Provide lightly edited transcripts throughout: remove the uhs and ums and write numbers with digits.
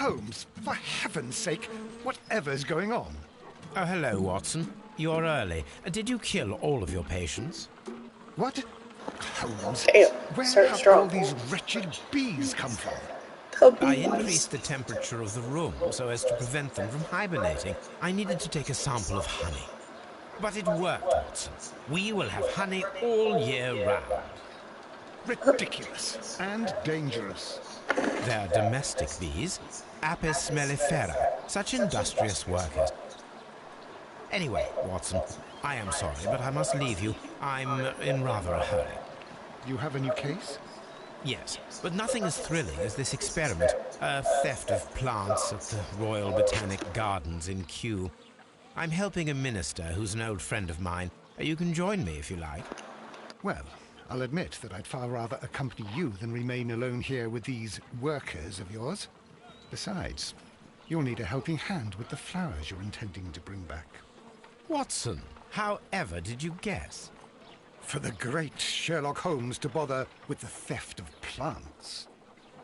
Holmes, for heaven's sake, whatever's going on? Oh, hello, Watson. You're early. Did you kill all of your patients? What? Holmes, Damn, where starting have strong. all these wretched bees come from? I increased the temperature of the room so as to prevent them from hibernating. I needed to take a sample of honey. But it worked, Watson. We will have honey all year round. Ridiculous and dangerous. They're domestic bees, Apis mellifera, such industrious workers. Anyway, Watson, I am sorry, but I must leave you. I'm in rather a hurry. You have a new case? Yes, but nothing as thrilling as this experiment. A theft of plants at the Royal Botanic Gardens in Kew. I'm helping a minister who's an old friend of mine. You can join me if you like. Well, I'll admit that I'd far rather accompany you than remain alone here with these workers of yours. Besides, you'll need a helping hand with the flowers you're intending to bring back. Watson, however did you guess? For the great Sherlock Holmes to bother with the theft of plants.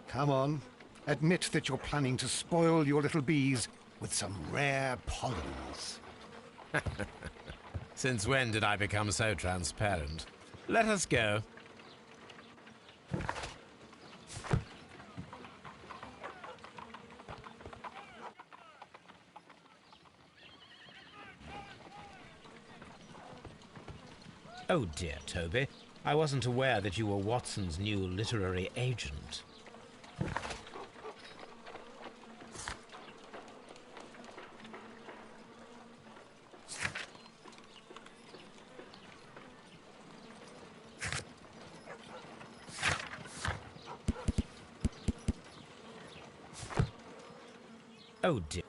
Come on, admit that you're planning to spoil your little bees with some rare pollens. Since when did I become so transparent? Let us go. Oh dear, Toby. I wasn't aware that you were Watson's new literary agent. Oh dear.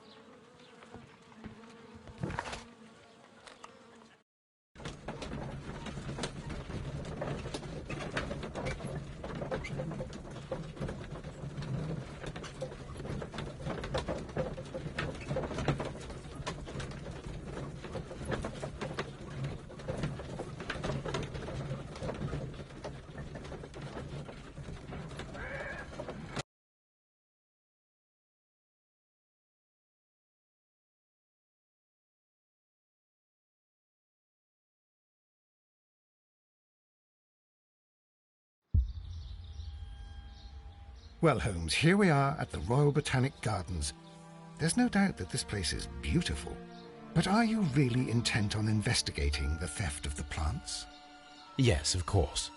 Well, Holmes, here we are at the Royal Botanic Gardens. There's no doubt that this place is beautiful. But are you really intent on investigating the theft of the plants? Yes, of course.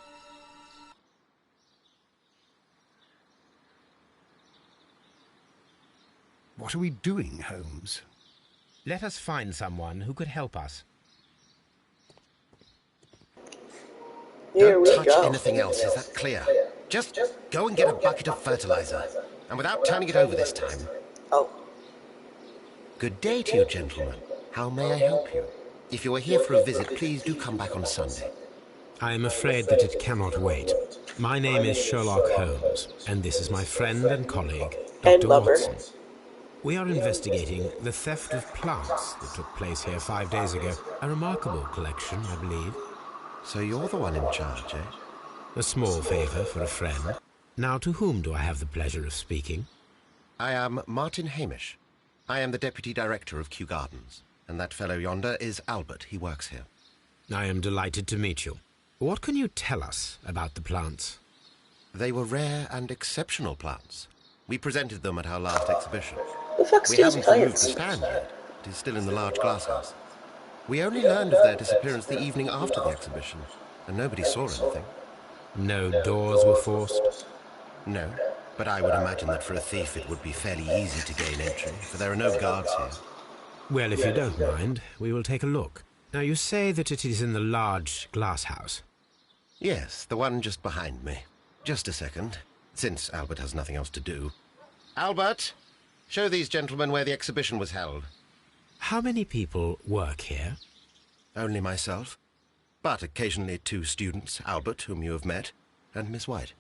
What are we doing, Holmes? Let us find someone who could help us. Here we Don't touch go. anything else, is that clear? Just go and get a bucket of fertilizer. And without turning it over this time. Oh, Good day to you, gentlemen. How may I help you? If you are here for a visit, please do come back on Sunday. I am afraid that it cannot wait. My name is Sherlock Holmes, and this is my friend and colleague, And Dr. lover. Watson. We are investigating the theft of plants that took place here 5 days ago. A remarkable collection, I believe. So you're the one in charge, eh? A small favor for a friend. Now, to whom do I have the pleasure of speaking? I am Martin Hamish. I am the Deputy Director of Kew Gardens. And that fellow yonder is Albert. He works here. I am delighted to meet you. What can you tell us about the plants? They were rare and exceptional plants. We presented them at our last exhibition. the fuck We steals haven't removed the plants? stand yet. It is still in the large glasshouse. We only learned of their disappearance the evening after the exhibition, and nobody saw anything. No doors were forced? No, but I would imagine that for a thief it would be fairly easy to gain entry, for there are no guards here. Well, if you don't mind, we will take a look. Now, you say that it is in the large glass house. Yes, the one just behind me. Just a second, since Albert has nothing else to do. Albert, show these gentlemen where the exhibition was held. How many people work here? Only myself, but occasionally 2 students, Albert, whom you have met, and Miss White.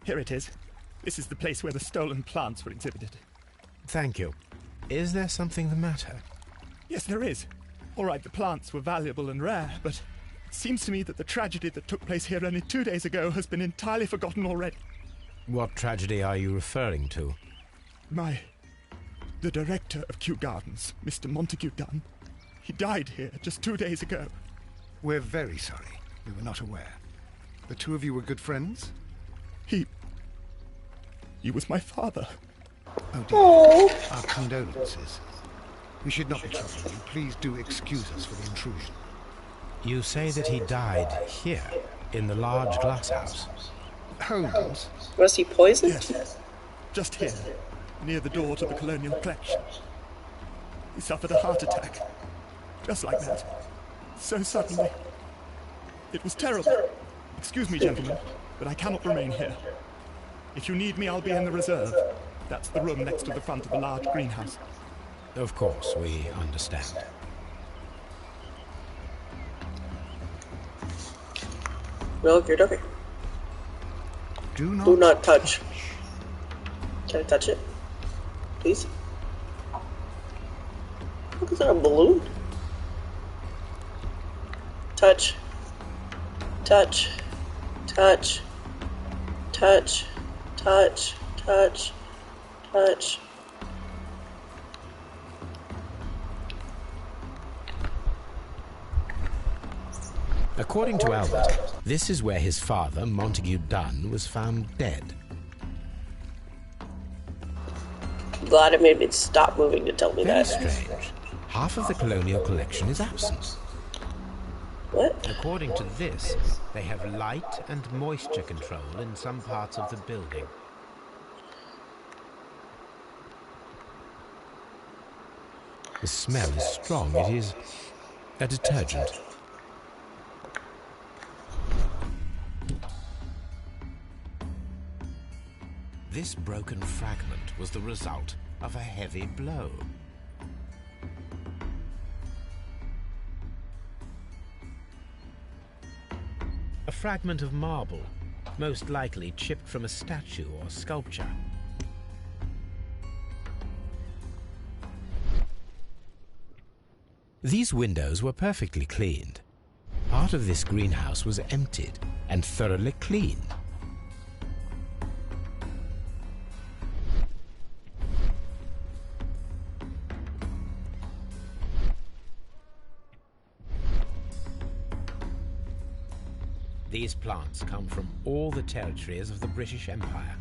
Here it is. This is the place where the stolen plants were exhibited. Thank you. Is there something the matter? Yes, there is. All right, the plants were valuable and rare, but It seems to me that the tragedy that took place here only 2 days ago has been entirely forgotten already. What tragedy are you referring to? The director of Kew Gardens, Mr. Montague Dunn, he died here just 2 days ago. We're very sorry. We were not aware. The two of you were good friends? He was my father. Oh dear. Oh. Our condolences. We should not be troubling you. Please do excuse us for the intrusion. You say that he died here, in the large glass house. Holmes? Was he poisoned? Yes, just here, near the door to the colonial collection. He suffered a heart attack, just like that, so suddenly. It was terrible. Excuse me, gentlemen, but I cannot remain here. If you need me, I'll be in the reserve. That's the room next to the front of the large greenhouse. Of course, we understand. No, you're okay. Do not touch. Can I touch it? Please? Look, is that a balloon? Touch. Touch. Touch. Touch. Touch. Touch. Touch. According to Albert, this is where his father, Montague Dunn, was found dead. I'm glad it made me stop moving to tell me Very that. strange. Half of the colonial collection is absent. What? According to this, they have light and moisture control in some parts of the building. The smell is strong. It is a detergent. This broken fragment was the result of a heavy blow. A fragment of marble, most likely chipped from a statue or sculpture. These windows were perfectly cleaned. Part of this greenhouse was emptied and thoroughly cleaned. These plants come from all the territories of the British Empire.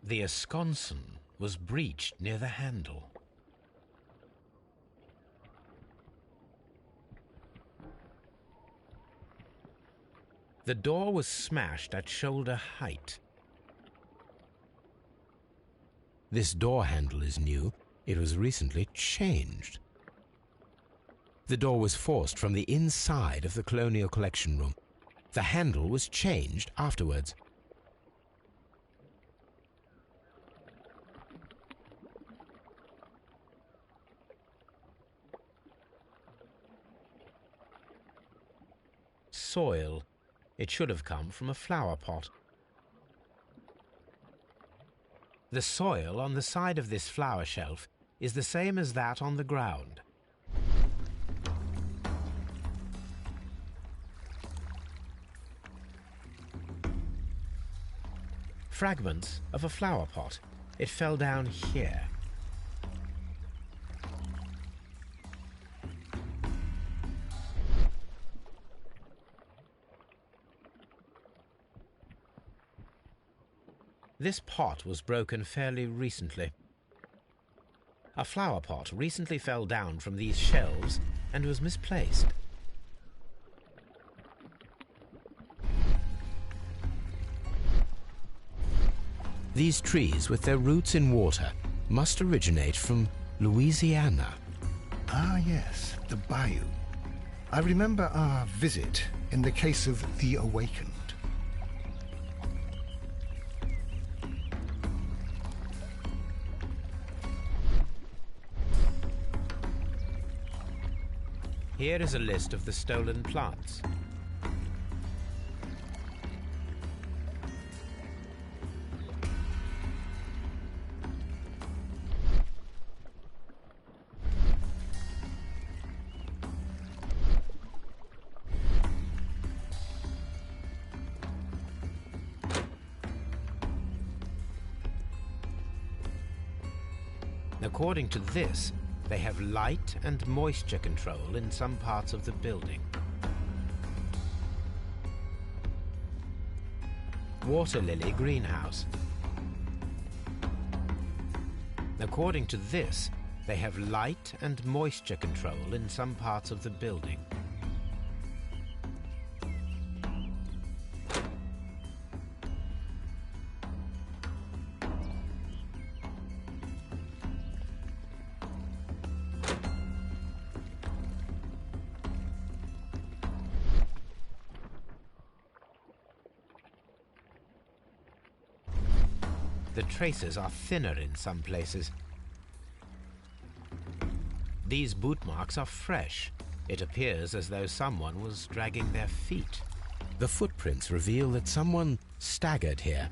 The esconsson was breached near the handle. The door was smashed at shoulder height. This door handle is new. It was recently changed. The door was forced from the inside of the Colonial Collection Room. The handle was changed afterwards. Soil. It should have come from a flower pot. The soil on the side of this flower shelf is the same as that on the ground. Fragments of a flower pot. It fell down here. This pot was broken fairly recently. A flower pot recently fell down from these shelves and was misplaced. These trees, with their roots in water, must originate from Louisiana. Ah, yes, the bayou. I remember our visit in the case of the Awakened. Here is a list of the stolen plants. According to this, they have light and moisture control in some parts of the building. Water lily greenhouse. According to this, they have light and moisture control in some parts of the building. The traces are thinner in some places. These boot marks are fresh. It appears as though someone was dragging their feet. The footprints reveal that someone staggered here.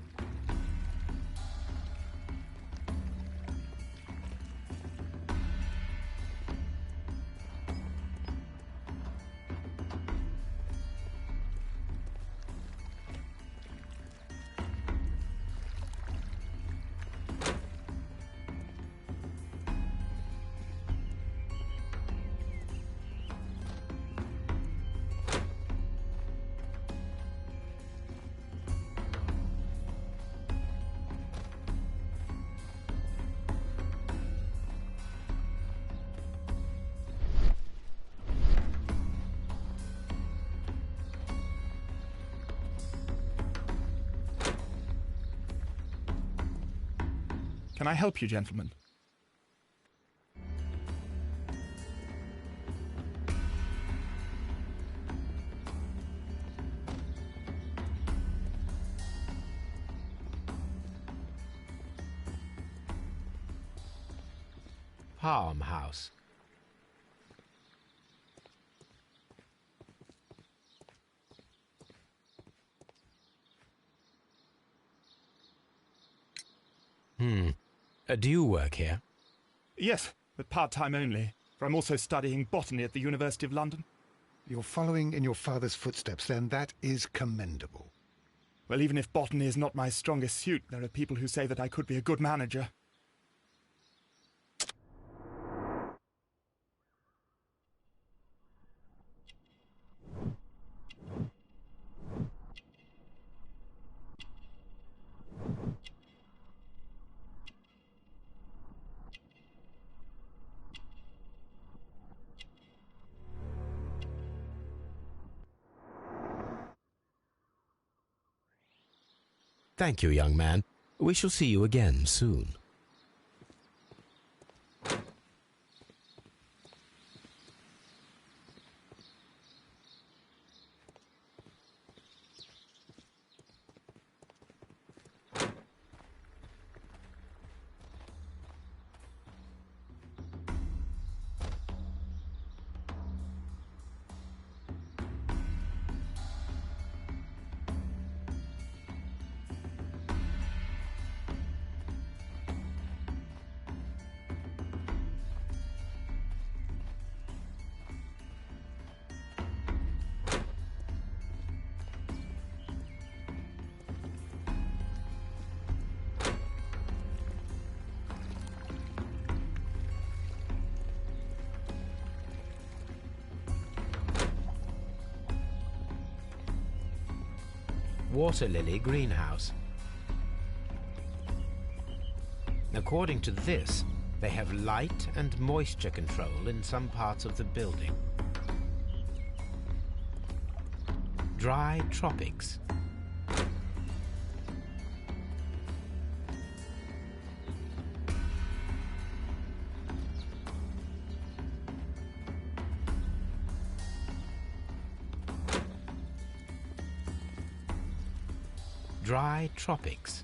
Can I help you, gentlemen? Farmhouse. Do you work here? Yes, but part-time only, for I'm also studying botany at the University of London. You're following in your father's footsteps, then. That is commendable. Well, even if botany is not my strongest suit, there are people who say that I could be a good manager. Thank you, young man. We shall see you again soon. Water lily greenhouse. According to this, they have light and moisture control in some parts of the building. Dry tropics. Dry tropics.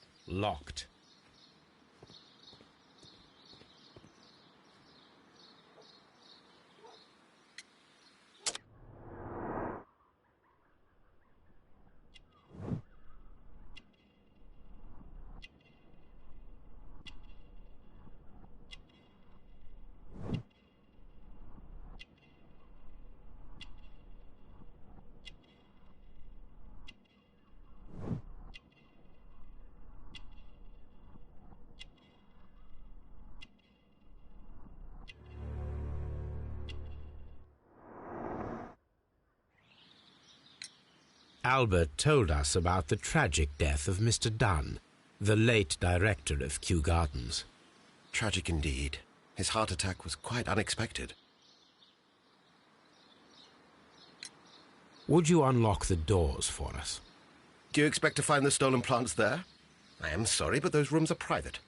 Locked. Albert told us about the tragic death of Mr. Dunn, the late director of Kew Gardens. Tragic indeed. His heart attack was quite unexpected. Would you unlock the doors for us? Do you expect to find the stolen plants there? I am sorry, but those rooms are private.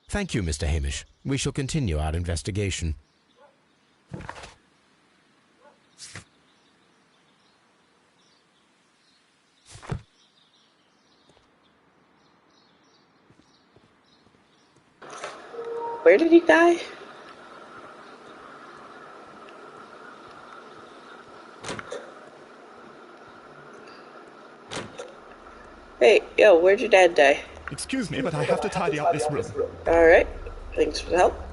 Thank you, Mr. Hamish. We shall continue our investigation. Where did he die? Hey, yo, where'd your dad die? Excuse me, but I have to tidy up this room. Alright, thanks for the help.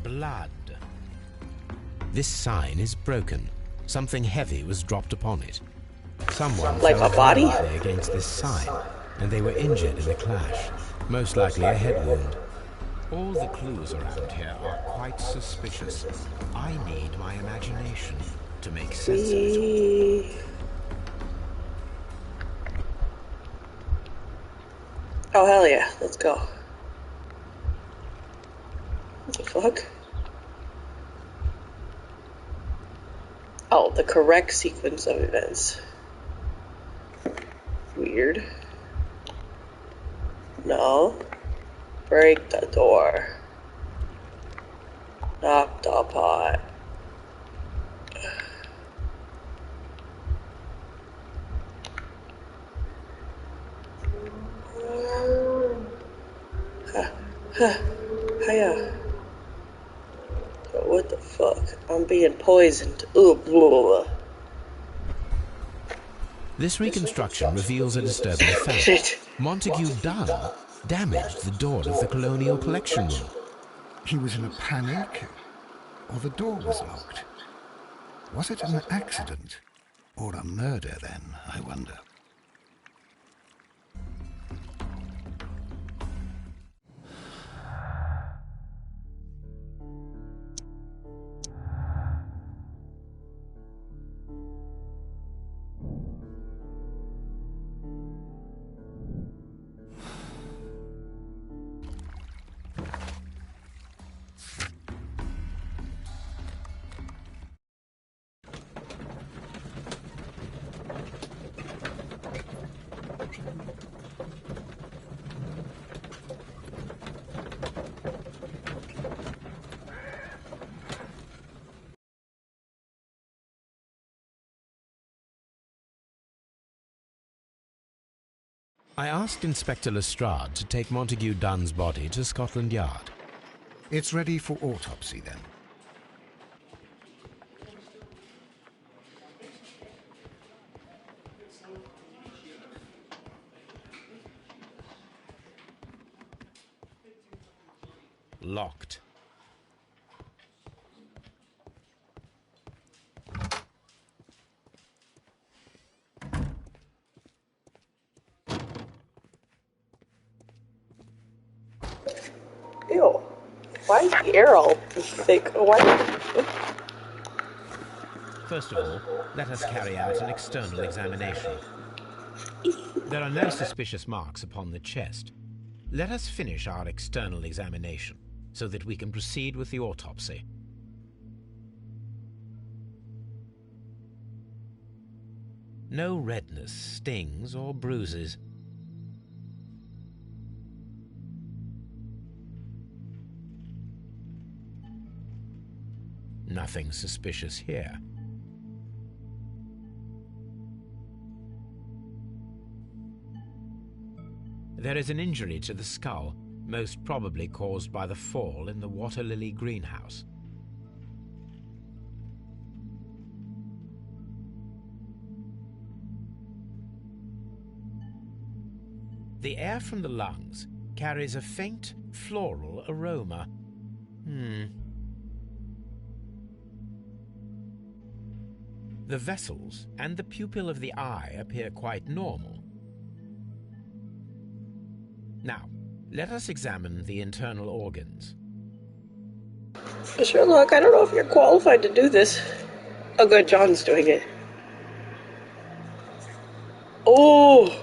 Blood. This sign is broken. Something heavy was dropped upon it. Someone Like fell a body? violently against this sign, and they were injured in the clash. Most likely a head wound. All the clues around here are quite suspicious. I need my imagination to make sense of it all. Oh, hell yeah. Let's go. What the fuck? Oh, the correct sequence of events. Weird. No. Break the door. Knock the pot. Hiya. What the fuck? I'm being poisoned. Ugh, blah. This reconstruction reveals a disturbing fact. Montague Dunn damaged the door of the Colonial Collection Room. He was in a panic, or the door was locked. Was it an accident, or a murder then, I wonder? I asked Inspector Lestrade to take Montague Dunn's body to Scotland Yard. It's ready for autopsy then. Locked. Ew. Why is the air all thick? Why? First of all, let us carry out an external examination. There are no suspicious marks upon the chest. Let us finish our external examination. so that we can proceed with the autopsy. No redness, stings, or bruises. Nothing suspicious here. There is an injury to the skull, most probably caused by the fall in the water lily greenhouse. The air from the lungs carries a faint floral aroma. The vessels and the pupil of the eye appear quite normal. Now, let us examine the internal organs. Sherlock, I don't know if you're qualified to do this. Oh, good, John's doing it. Oh!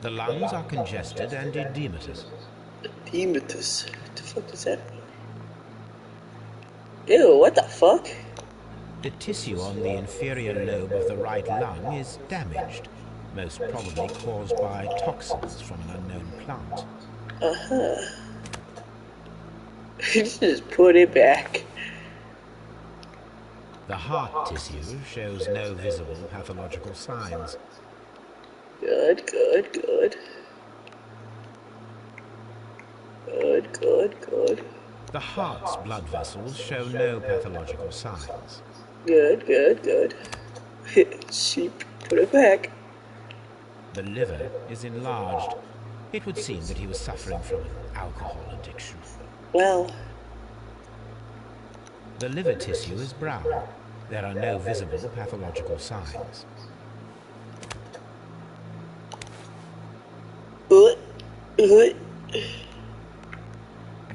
The lungs are congested and edematous. Edematous? What the fuck does that mean? Ew, what the fuck? The tissue on the inferior lobe of the right lung is damaged, most probably caused by toxins from an unknown plant. Just put it back. The heart tissue shows no visible pathological signs. Good, good, good. Good, good, good. The heart's blood vessels show no pathological signs. Good, good, good. Sheep, put it back. The liver is enlarged. It would seem that he was suffering from an alcohol addiction. Well, The liver tissue is brown. There are no visible pathological signs.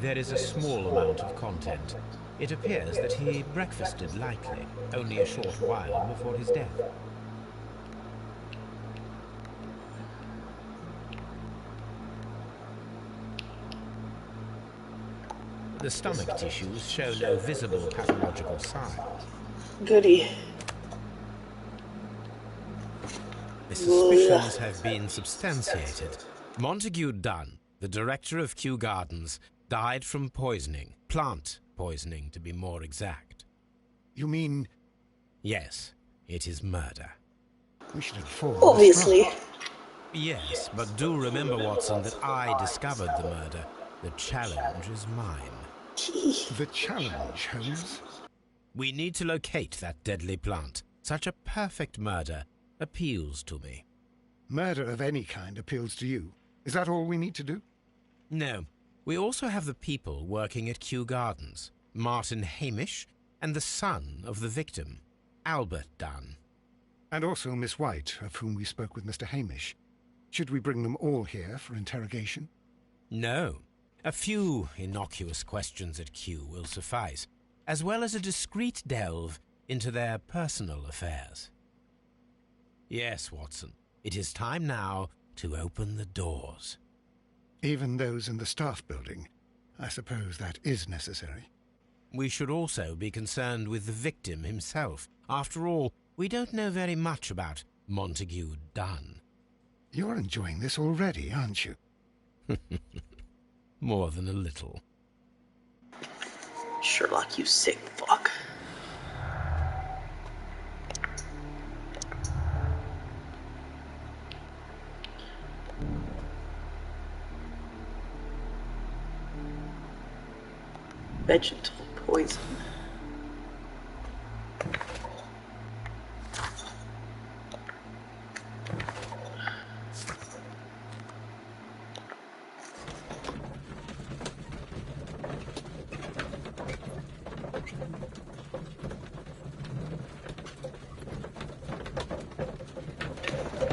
There is a small amount of content. It appears that he breakfasted lightly, only a short while before his death. The stomach tissues show no visible pathological signs. goody. The suspicions have been substantiated. Montague Dunn, the director of Kew Gardens, died from poisoning. Plant poisoning, to be more exact. You mean Yes, it is murder. we should inform Obviously. the Yes, but do remember, Watson, that I discovered the murder. The challenge is mine. staff? The challenge, Holmes. We need to locate that deadly plant. Such a perfect murder appeals to me. Murder of any kind appeals to you. Is that all we need to do? No, we also have the people working at Kew Gardens. Martin Hamish and the son of the victim, Albert Dunn. And also Miss White, of whom we spoke with Mr. Hamish. Should we bring them all here for interrogation? No. A few innocuous questions at Kew will suffice, as well as a discreet delve into their personal affairs. Yes, Watson, it is time now to open the doors. Even those in the staff building. I suppose that is necessary. We should also be concerned with the victim himself. After all, we don't know very much about Montague Dunn. You're enjoying this already, aren't you? More than a little. Sherlock, you sick fuck. Vegetal poison.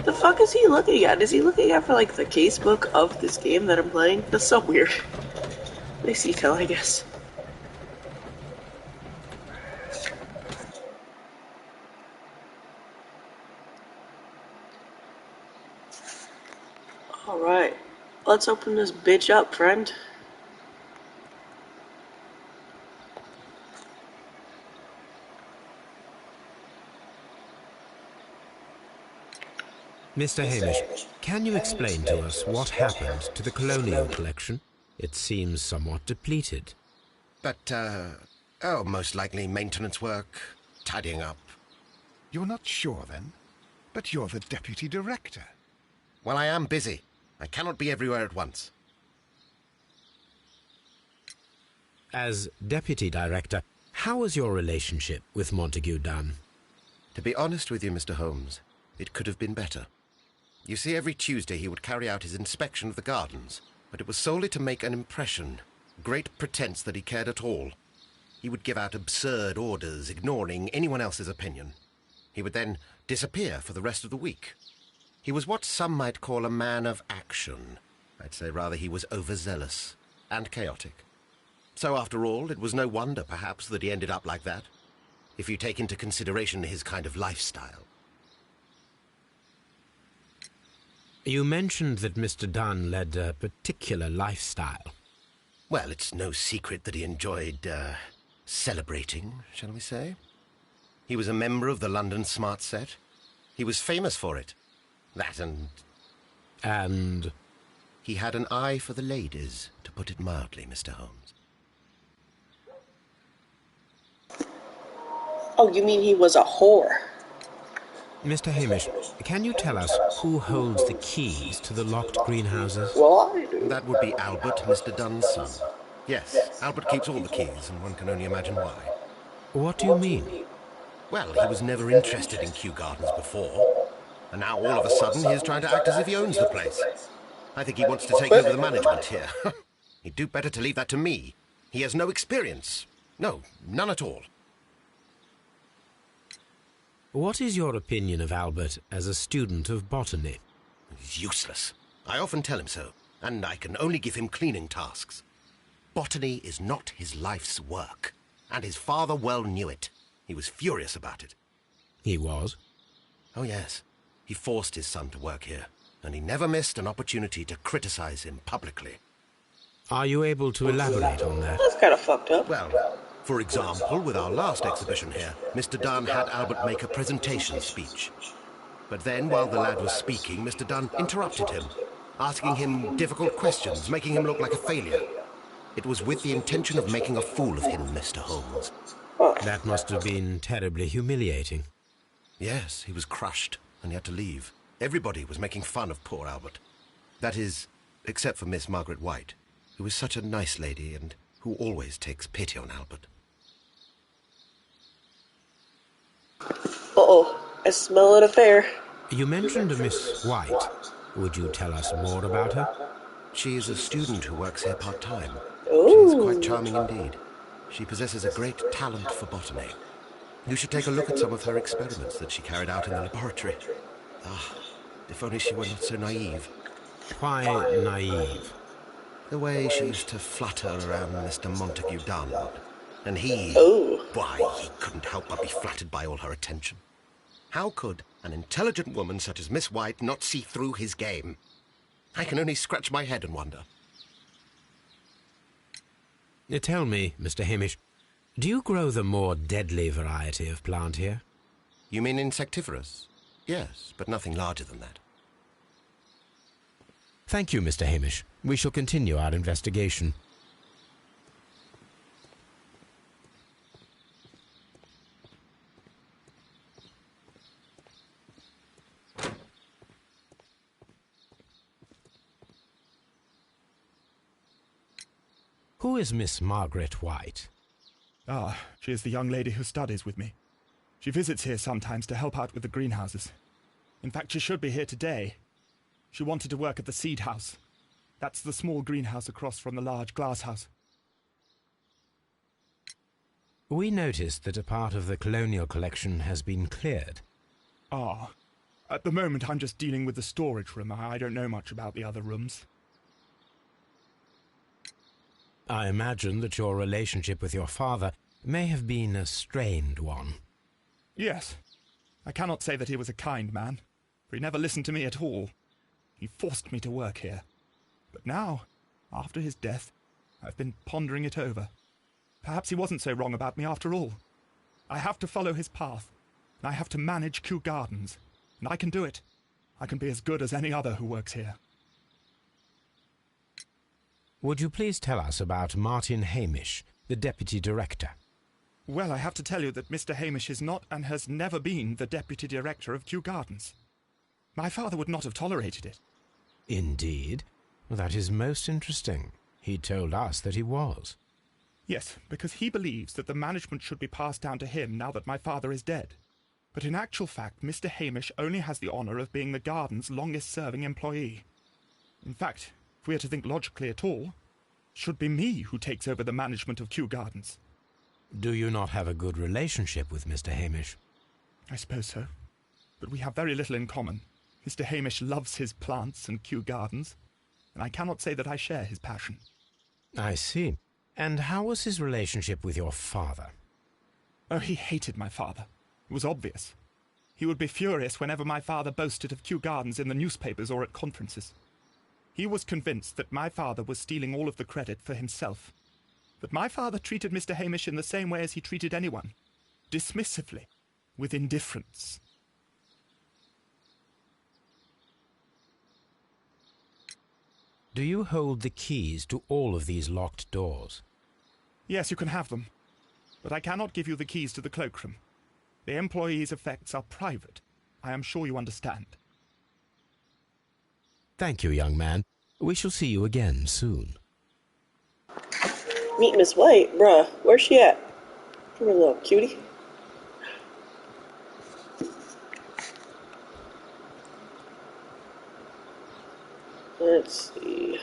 The fuck is he looking at? Is he looking at for like the casebook of this game that I'm playing? That's so weird. Nice detail, I guess. Alright. Let's open this bitch up, friend. Mr. Hamish, can you explain to us what happened to the colonial collection? It seems somewhat depleted. But, most likely maintenance work, tidying up. You're not sure, then? But you're the deputy director. Well, I am busy. I cannot be everywhere at once. As deputy director, how was your relationship with Montague Dunn? To be honest with you, Mr. Holmes, it could have been better. You see, every Tuesday he would carry out his inspection of the gardens, but it was solely to make an impression. Great pretense that he cared at all. He would give out absurd orders, ignoring anyone else's opinion. He would then disappear for the rest of the week. He was what some might call a man of action. I'd say rather he was overzealous and chaotic. So after all, it was no wonder, perhaps, that he ended up like that, if you take into consideration his kind of lifestyle. You mentioned that Mr. Dunn led a particular lifestyle. Well, it's no secret that he enjoyed, celebrating, shall we say. He was a member of the London Smart Set. He was famous for it. That and... And? He had an eye for the ladies, to put it mildly, Mr. Holmes. Oh, you mean he was a whore? Mr. Hamish, can you tell us who holds the keys to the locked greenhouses? Well, I do. That would be Albert, Mr. Dunn's son. Yes, Albert keeps all the keys, and one can only imagine why. What do you mean? Well, he was never interested in Kew Gardens before, and now all of a sudden he's trying to act as if he owns the place. I think he wants to take over the management here. He'd do better to leave that to me. He has no experience. No, none at all. What is your opinion of Albert as a student of botany? He's useless. I often tell him so, and I can only give him cleaning tasks. Botany is not his life's work, and his father well knew it. He was furious about it. He was? Oh, yes. He forced his son to work here, and he never missed an opportunity to criticize him publicly. Are you able to elaborate on that? That's kind of fucked up. Well, for example, with our last exhibition here, Mr. Dunn had Albert make a presentation speech. But then, while the lad was speaking, Mr. Dunn interrupted him, asking him difficult questions, making him look like a failure. It was with the intention of making a fool of him, Mr. Holmes. That must have been terribly humiliating. Yes, he was crushed, and he had to leave. Everybody was making fun of poor Albert. That is, except for Miss Margaret White, who is such a nice lady and who always takes pity on Albert. Uh-oh, I smell an affair. You mentioned a Miss White. Would you tell us more about her? She is a student who works here part-time. Ooh. She is quite charming indeed. She possesses a great talent for botany. You should take a look at some of her experiments that she carried out in the laboratory. Ah, if only she were not so naive. Why naive? The way she used to flutter around Mr. Montague Dunn. And he... Oh. Why, he couldn't help but be flattered by all her attention. How could an intelligent woman such as Miss White not see through his game? I can only scratch my head and wonder. Tell me, Mr. Hamish, do you grow the more deadly variety of plant here? You mean insectivorous? Yes, but nothing larger than that. Thank you, Mr. Hamish. We shall continue our investigation. Who is Miss Margaret White? Ah, she is the young lady who studies with me. She visits here sometimes to help out with the greenhouses. In fact, she should be here today. She wanted to work at the seed house. That's the small greenhouse across from the large glass house. We noticed that a part of the colonial collection has been cleared. Ah, at the moment I'm just dealing with the storage room. I don't know much about the other rooms. I imagine that your relationship with your father may have been a strained one. Yes. I cannot say that he was a kind man, for he never listened to me at all. He forced me to work here. But now, after his death, I've been pondering it over. Perhaps he wasn't so wrong about me after all. I have to follow his path, and I have to manage Kew Gardens. And I can do it. I can be as good as any other who works here. Would you please tell us about Martin Hamish, the Deputy Director? Well, I have to tell you that Mr. Hamish is not and has never been the Deputy Director of Kew Gardens. My father would not have tolerated it. Indeed? Well, that is most interesting. He told us that he was. Yes, because he believes that the management should be passed down to him now that my father is dead. But in actual fact, Mr. Hamish only has the honour of being the garden's longest-serving employee. In fact, if we are to think logically at all, it should be me who takes over the management of Kew Gardens. Do you not have a good relationship with Mr. Hamish? I suppose so. But we have very little in common. Mr. Hamish loves his plants and Kew Gardens, and I cannot say that I share his passion. I see. And how was his relationship with your father? Oh, he hated my father. It was obvious. He would be furious whenever my father boasted of Kew Gardens in the newspapers or at conferences. He was convinced that my father was stealing all of the credit for himself. But my father treated Mr. Hamish in the same way as he treated anyone, dismissively, with indifference. Do you hold the keys to all of these locked doors? Yes, you can have them. But I cannot give you the keys to the cloakroom. The employees' effects are private. I am sure you understand. Thank you, young man. We shall see you again soon. Meet Miss White? Bruh, where's she at? Come here, little cutie. Let's see.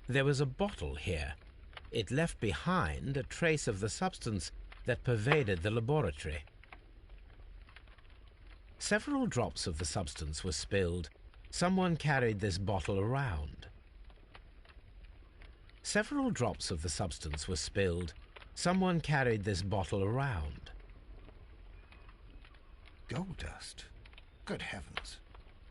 There was a bottle here. It left behind a trace of the substance that pervaded the laboratory. Several drops of the substance were spilled. Someone carried this bottle around. Several drops of the substance were spilled. Someone carried this bottle around. Gold dust? Good heavens.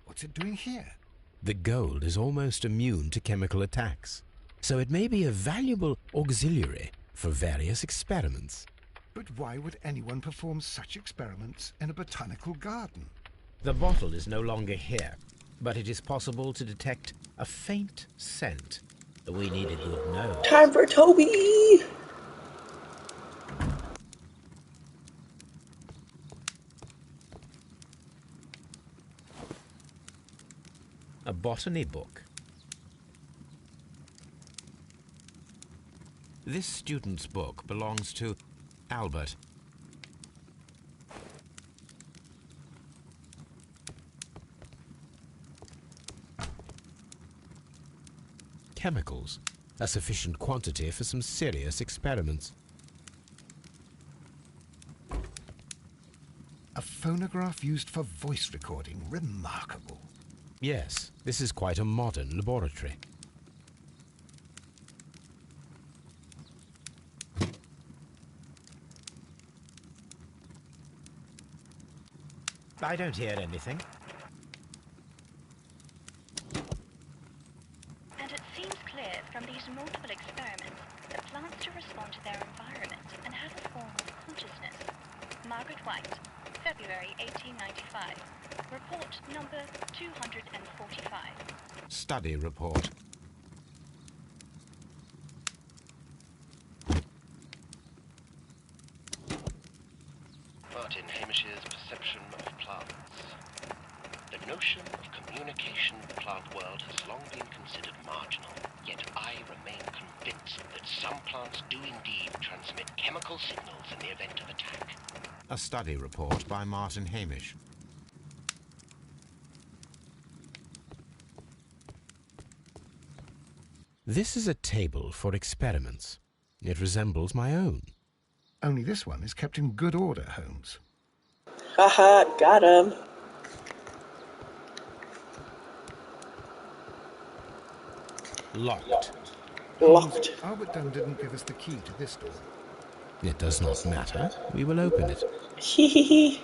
What's it doing here? The gold is almost immune to chemical attacks, so it may be a valuable auxiliary for various experiments. But why would anyone perform such experiments in a botanical garden? The bottle is no longer here, but it is possible to detect a faint scent. We need a good nose. Time for Toby! A botany book. This student's book belongs to Albert. Chemicals, a sufficient quantity for some serious experiments. A phonograph used for voice recording. Remarkable. Yes, this is quite a modern laboratory. I don't hear anything. And it seems clear from these multiple experiments that plants do respond to their environment and have a form of consciousness. Margaret White, February 1895. Report number 245. Study report. Martin Hamish's perception of plants. The notion of communication in the plant world has long been considered marginal, yet I remain convinced that some plants do indeed transmit chemical signals in the event of attack. A study report by Martin Hamish. This is a table for experiments. It resembles my own. Only this one is kept in good order, Holmes. Haha, got him. Locked. Locked. Albert Dunn didn't give us the key to this door. It does not matter. We will open it. Hehehe.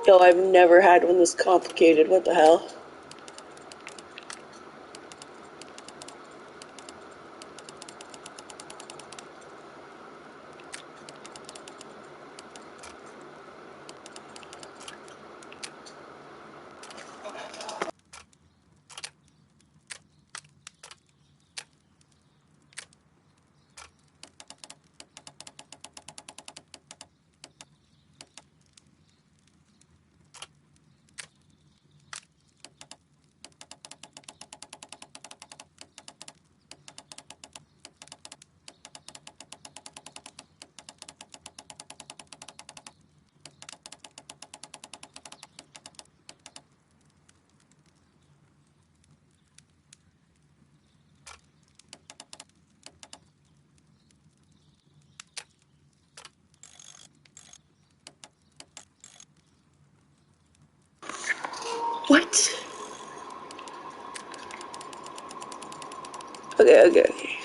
Yo, I've never had one this complicated. What the hell? What? Okay.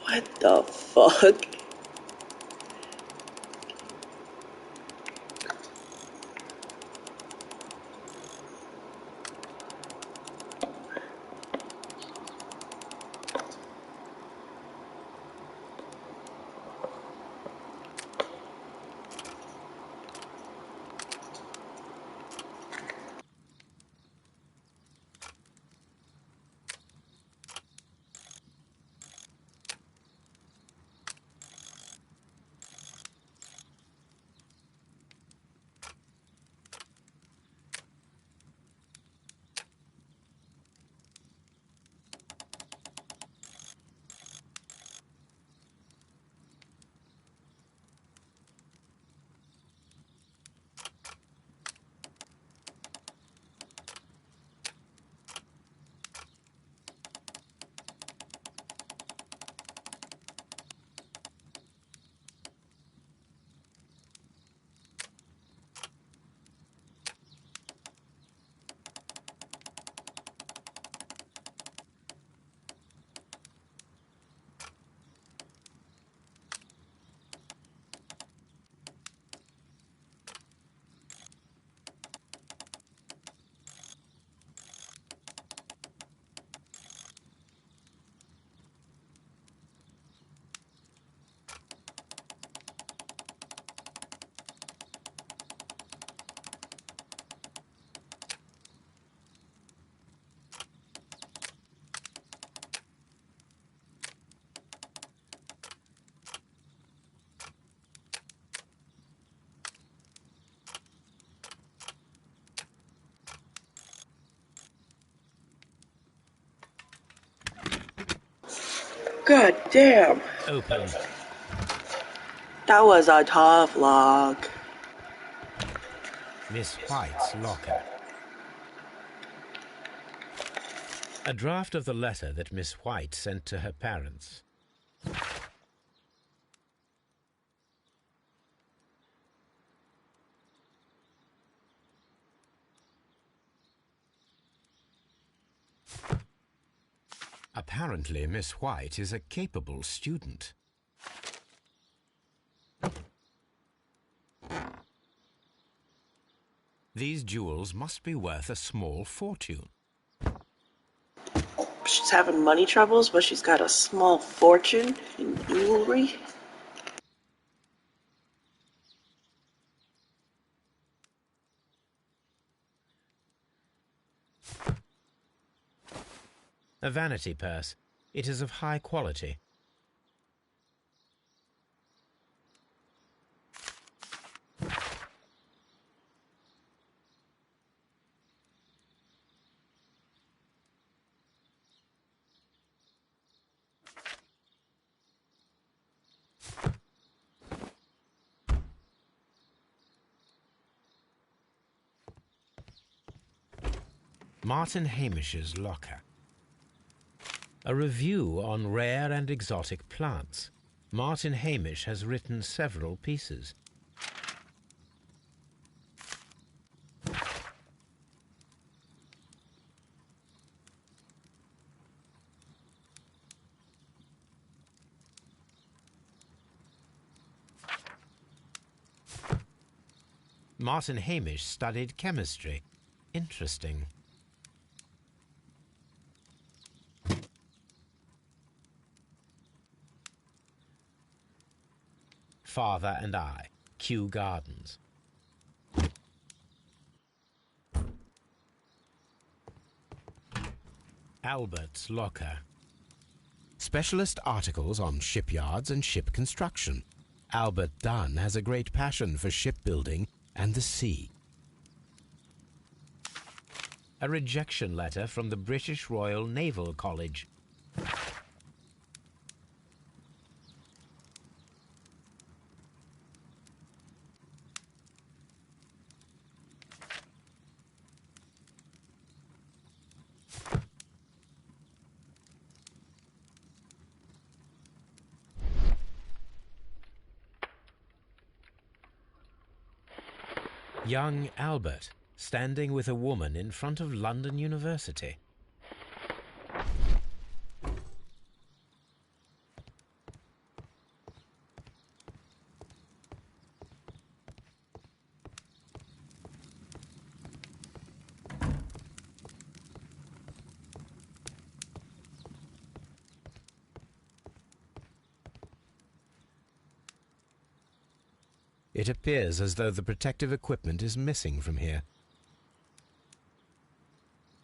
What the fuck? God damn. Open. That was a tough lock. Miss White's locker. A draft of the letter that Miss White sent to her parents. Apparently, Miss White is a capable student. These jewels must be worth a small fortune. She's having money troubles, but she's got a small fortune in jewelry. A vanity purse. It is of high quality. Martin Hamish's locker. A review on rare and exotic plants. Martin Hamish has written several pieces. Martin Hamish studied chemistry. Interesting. Father and I, Kew Gardens. Albert's locker. Specialist articles on shipyards and ship construction. Albert Dunn has a great passion for shipbuilding and the sea. A rejection letter from the British Royal Naval College. Young Albert, standing with a woman in front of London University. It appears as though the protective equipment is missing from here.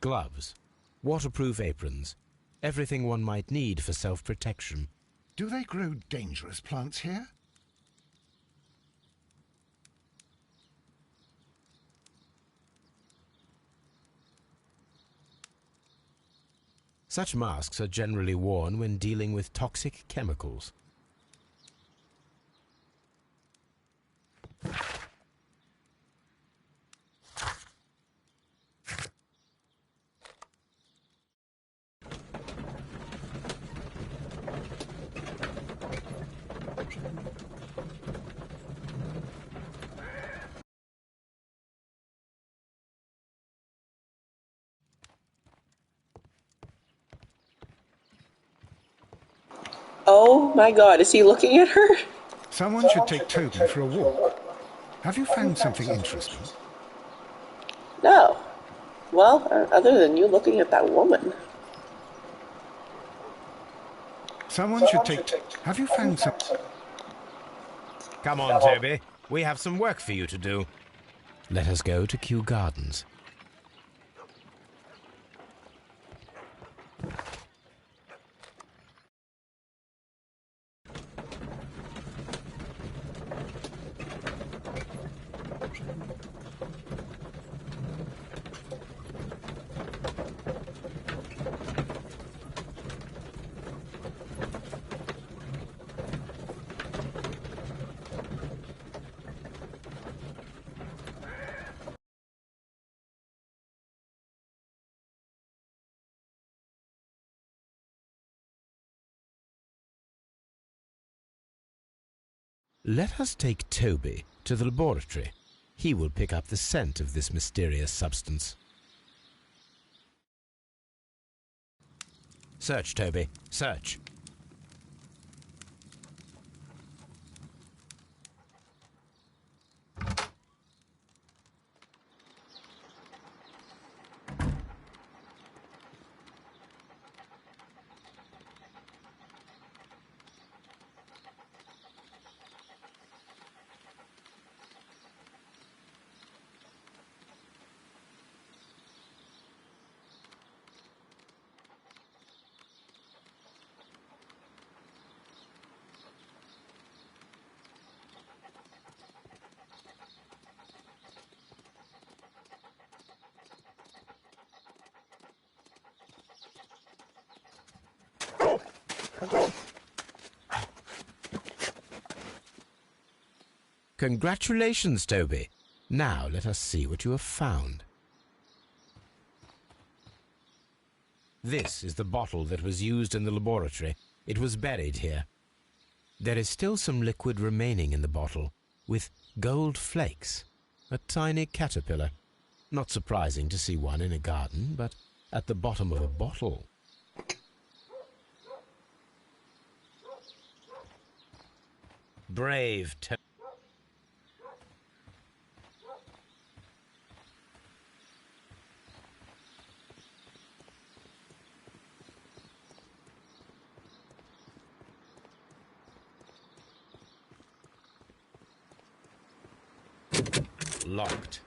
Gloves, waterproof aprons, everything one might need for self-protection. Do they grow dangerous plants here? Such masks are generally worn when dealing with toxic chemicals. Oh my god, is he looking at her? Someone should take Toby for a walk. Have you found something interesting? No. Well, other than you looking at that woman. Someone should take... Have you found something? Come on, Toby. We have some work for you to do. Let us go to Kew Gardens. Let us take Toby to the laboratory. He will pick up the scent of this mysterious substance. Search, Toby. Search. Congratulations, Toby. Now let us see what you have found. This is the bottle that was used in the laboratory. It was buried here. There is still some liquid remaining in the bottle, with gold flakes, a tiny caterpillar. Not surprising to see one in a garden, but at the bottom of a bottle. Brave Toby. Locked.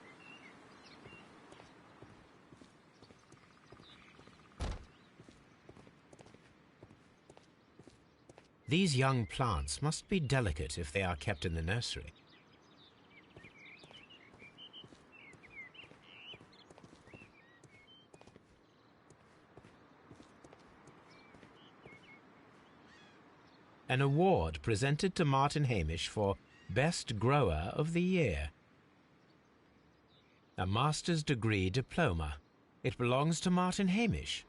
These young plants must be delicate if they are kept in the nursery. An award presented to Martin Hamish for Best Grower of the Year. A master's degree diploma. It belongs to Martin Hamish.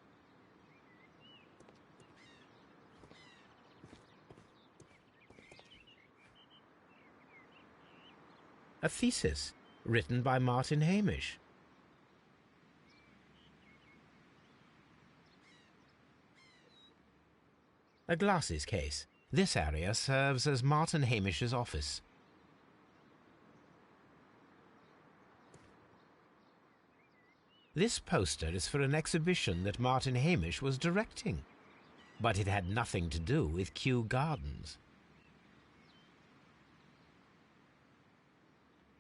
A thesis written by Martin Hamish. A glasses case. This area serves as Martin Hamish's office. This poster is for an exhibition that Martin Hamish was directing, but it had nothing to do with Kew Gardens.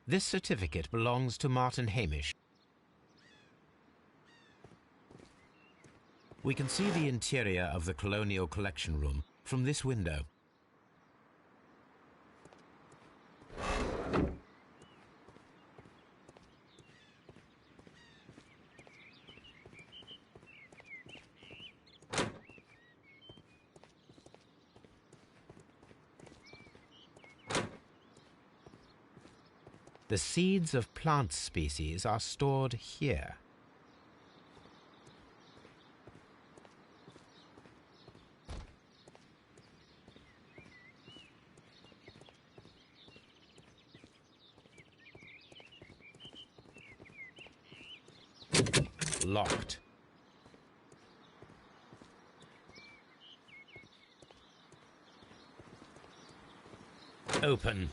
This certificate belongs to Martin Hamish. We can see the interior of the Colonial Collection Room from this window. The seeds of plant species are stored here. Locked. Open.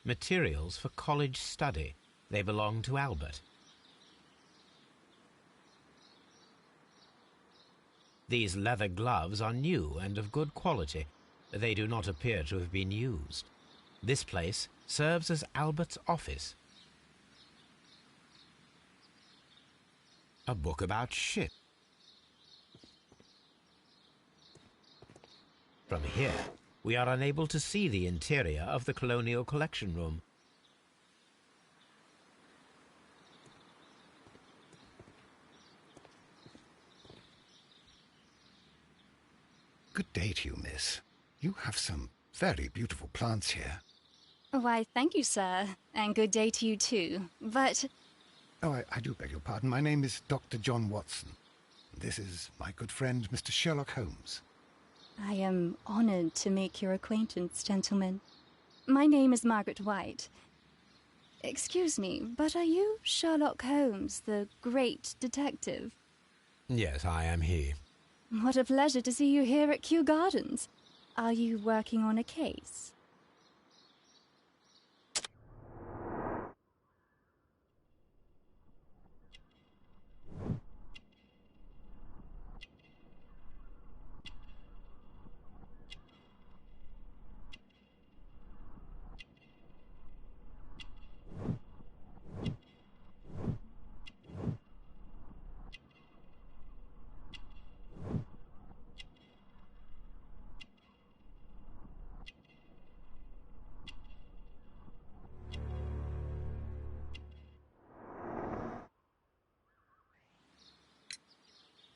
Materials for college study. They belong to Albert. These leather gloves are new and of good quality. They do not appear to have been used. This place serves as Albert's office. A book about ships. From here, we are unable to see the interior of the Colonial Collection Room. Good day to you, miss. You have some very beautiful plants here. Why, thank you, sir. And good day to you, too. But... Oh, I do beg your pardon. My name is Dr. John Watson. This is my good friend, Mr. Sherlock Holmes. I am honored to make your acquaintance, gentlemen. My name is Margaret White. Excuse me, but are you Sherlock Holmes, the great detective? Yes, I am he. What a pleasure to see you here at Kew Gardens. Are you working on a case?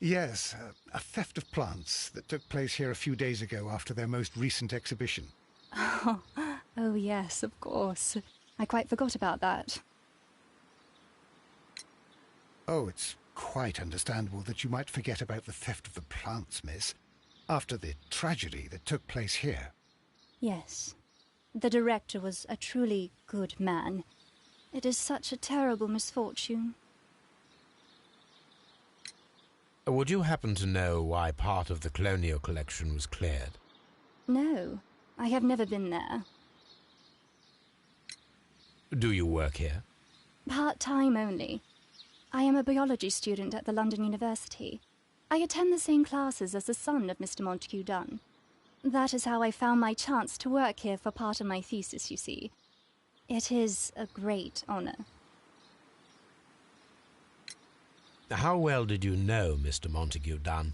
Yes, a theft of plants that took place here a few days ago after their most recent exhibition. Oh, yes, of course. I quite forgot about that. Oh, it's quite understandable that you might forget about the theft of the plants, miss, after the tragedy that took place here. Yes. The director was a truly good man. It is such a terrible misfortune. Would you happen to know why part of the colonial collection was cleared? No, I have never been there. Do you work here? Part-time only. I am a biology student at the London University. I attend the same classes as the son of Mr. Montague Dunn. That is how I found my chance to work here for part of my thesis, you see. It is a great honor. How well did you know Mr. Montague Dunn?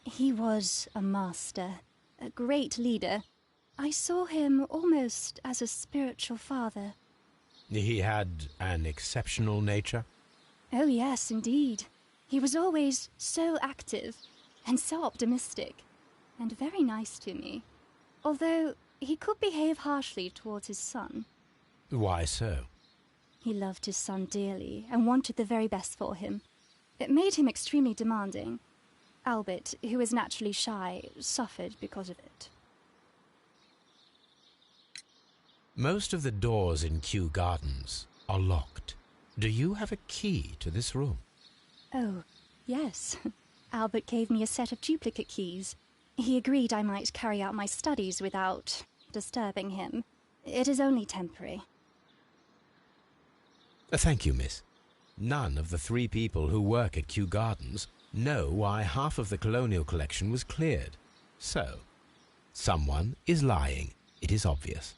He was a master, a great leader. I saw him almost as a spiritual father. He had an exceptional nature? Oh yes, indeed. He was always so active and so optimistic, and very nice to me. Although he could behave harshly towards his son. Why so? He loved his son dearly and wanted the very best for him. It made him extremely demanding. Albert, who is naturally shy, suffered because of it. Most of the doors in Kew Gardens are locked. Do you have a key to this room? Oh, yes. Albert gave me a set of duplicate keys. He agreed I might carry out my studies without disturbing him. It is only temporary. Thank you, miss. None of the 3 people who work at Kew Gardens know why half of the colonial collection was cleared. So, someone is lying. It is obvious.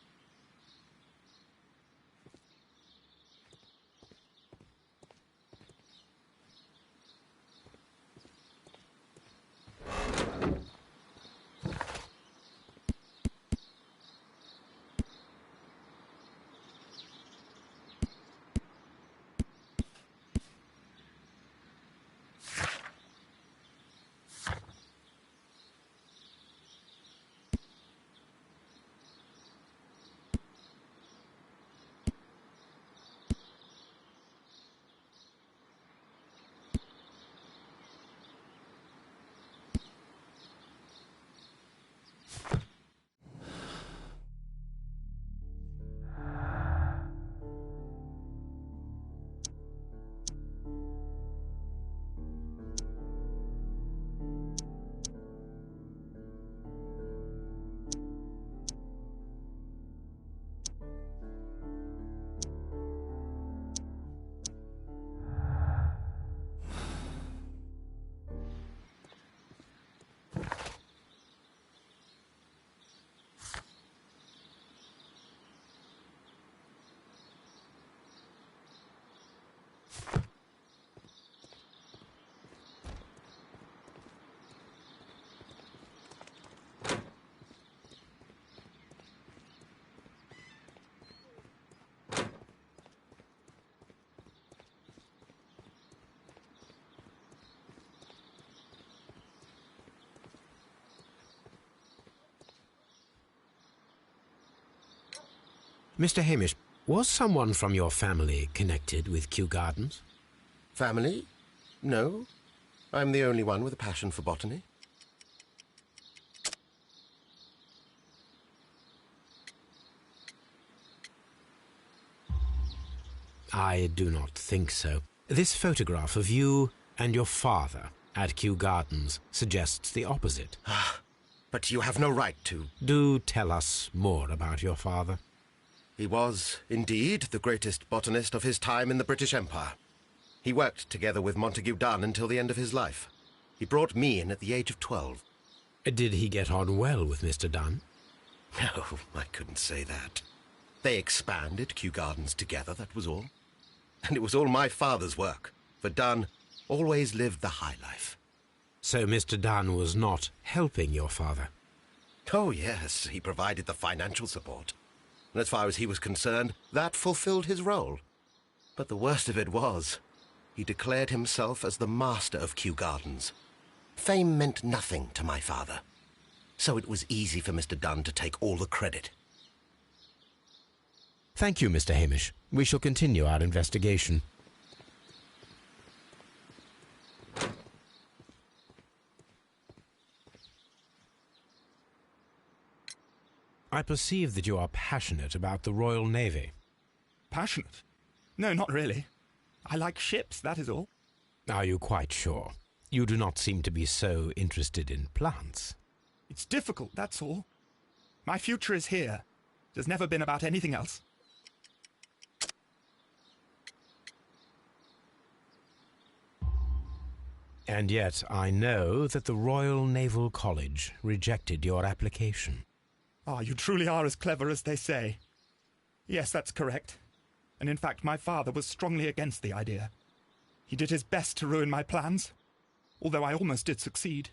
Mr. Hamish, was someone from your family connected with Kew Gardens? Family? No. I'm the only one with a passion for botany. I do not think so. This photograph of you and your father at Kew Gardens suggests the opposite. But you have no right to. Do tell us more about your father. He was, indeed, the greatest botanist of his time in the British Empire. He worked together with Montague Dunn until the end of his life. He brought me in at the age of 12. Did he get on well with Mr. Dunn? No, I couldn't say that. They expanded Kew Gardens together, that was all. And it was all my father's work, for Dunn always lived the high life. So Mr. Dunn was not helping your father? Oh, yes, he provided the financial support. And as far as he was concerned, that fulfilled his role. But the worst of it was, he declared himself as the master of Kew Gardens. Fame meant nothing to my father, so it was easy for Mr. Dunn to take all the credit. Thank you, Mr. Hamish. We shall continue our investigation. I perceive that you are passionate about the Royal Navy. Passionate? No, not really. I like ships, that is all. Are you quite sure? You do not seem to be so interested in plants. It's difficult, that's all. My future is here. It has never been about anything else. And yet I know that the Royal Naval College rejected your application. Ah, you truly are as clever as they say. Yes, that's correct. And in fact, my father was strongly against the idea. He did his best to ruin my plans, although I almost did succeed.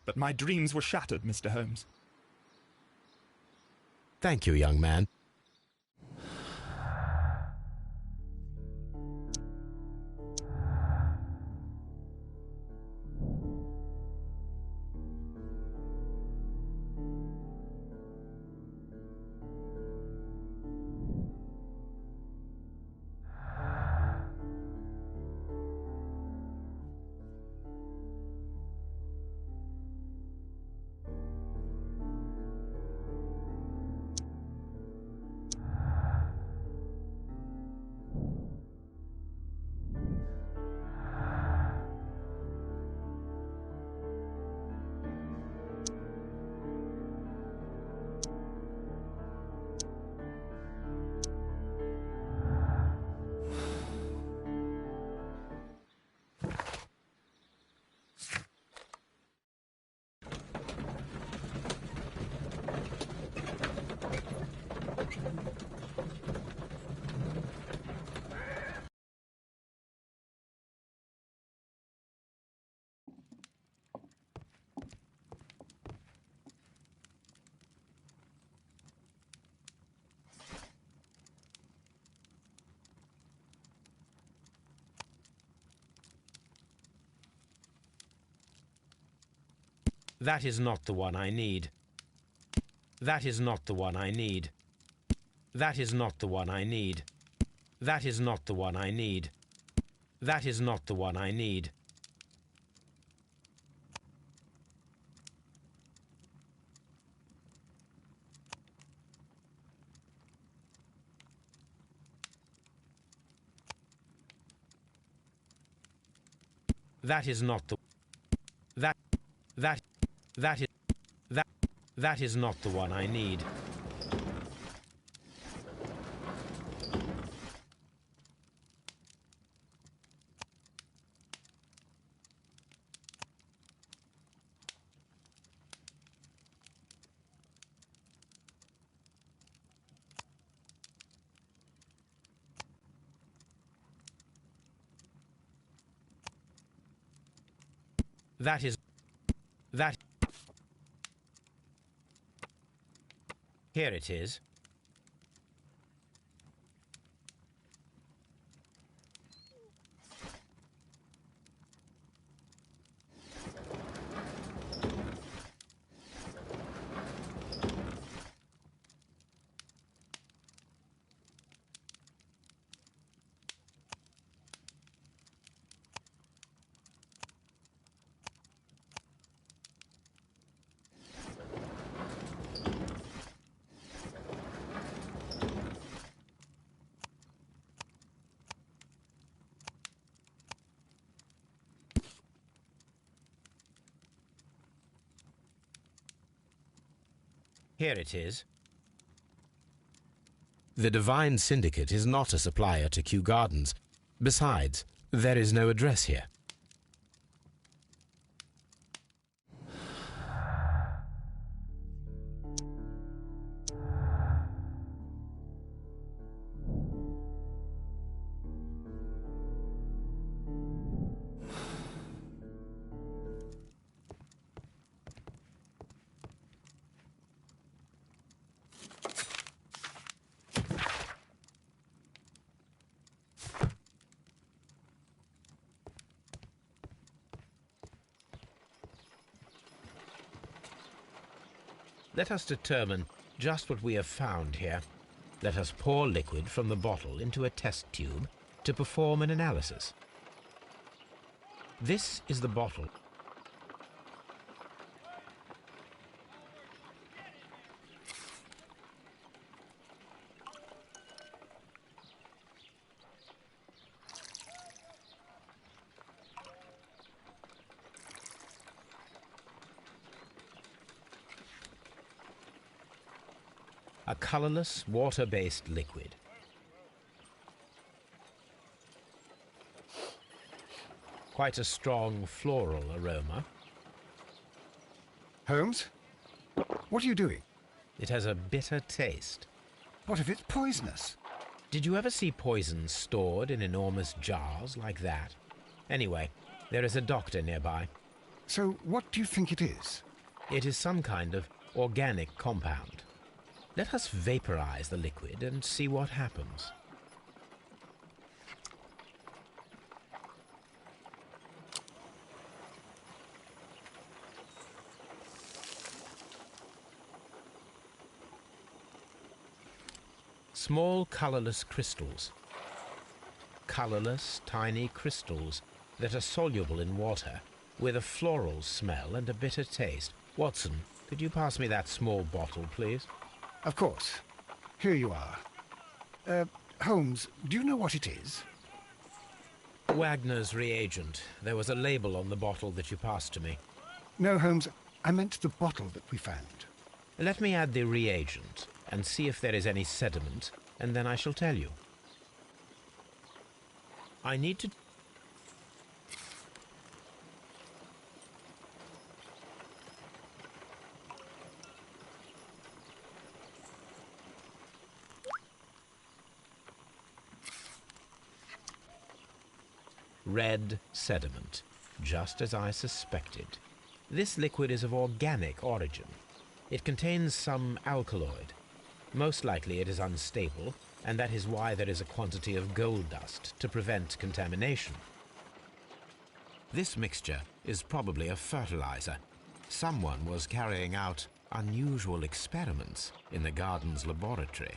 But my dreams were shattered, Mr. Holmes. Thank you, young man. That is not the one I need. That is not the one I need. That is not the one I need. That is not the one I need. That is not the one I need. That is not the that is not the one I need. That is that. Here it is. Here it is. The Divine Syndicate is not a supplier to Kew Gardens. Besides, there is no address here. Let us determine just what we have found here. Let us pour liquid from the bottle into a test tube to perform an analysis. This is the bottle. A colorless, water-based liquid. Quite a strong floral aroma. Holmes? What are you doing? It has a bitter taste. What if it's poisonous? Did you ever see poison stored in enormous jars like that? Anyway, there is a doctor nearby. So what do you think it is? It is some kind of organic compound. Let us vaporize the liquid and see what happens. Small colorless crystals. Colorless, tiny crystals that are soluble in water with a floral smell and a bitter taste. Watson, could you pass me that small bottle, please? Of course. Here you are. Holmes, do you know what it is? Wagner's reagent. There was a label on the bottle that you passed to me. No, Holmes, I meant the bottle that we found. Let me add the reagent and see if there is any sediment, and then I shall tell you. I need to... Red sediment, just as I suspected. This liquid is of organic origin. It contains some alkaloid. Most likely it is unstable, and that is why there is a quantity of gold dust to prevent contamination. This mixture is probably a fertilizer. Someone was carrying out unusual experiments in the garden's laboratory.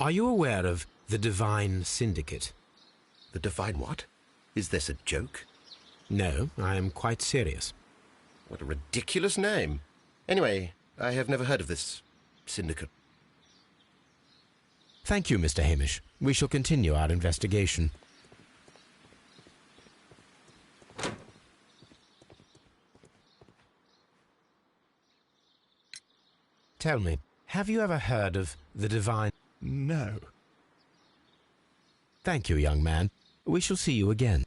Are you aware of the Divine Syndicate? The Divine what? Is this a joke? No, I am quite serious. What a ridiculous name. Anyway, I have never heard of this syndicate. Thank you, Mr. Hamish. We shall continue our investigation. Tell me, have you ever heard of the divine... No. Thank you, young man. We shall see you again.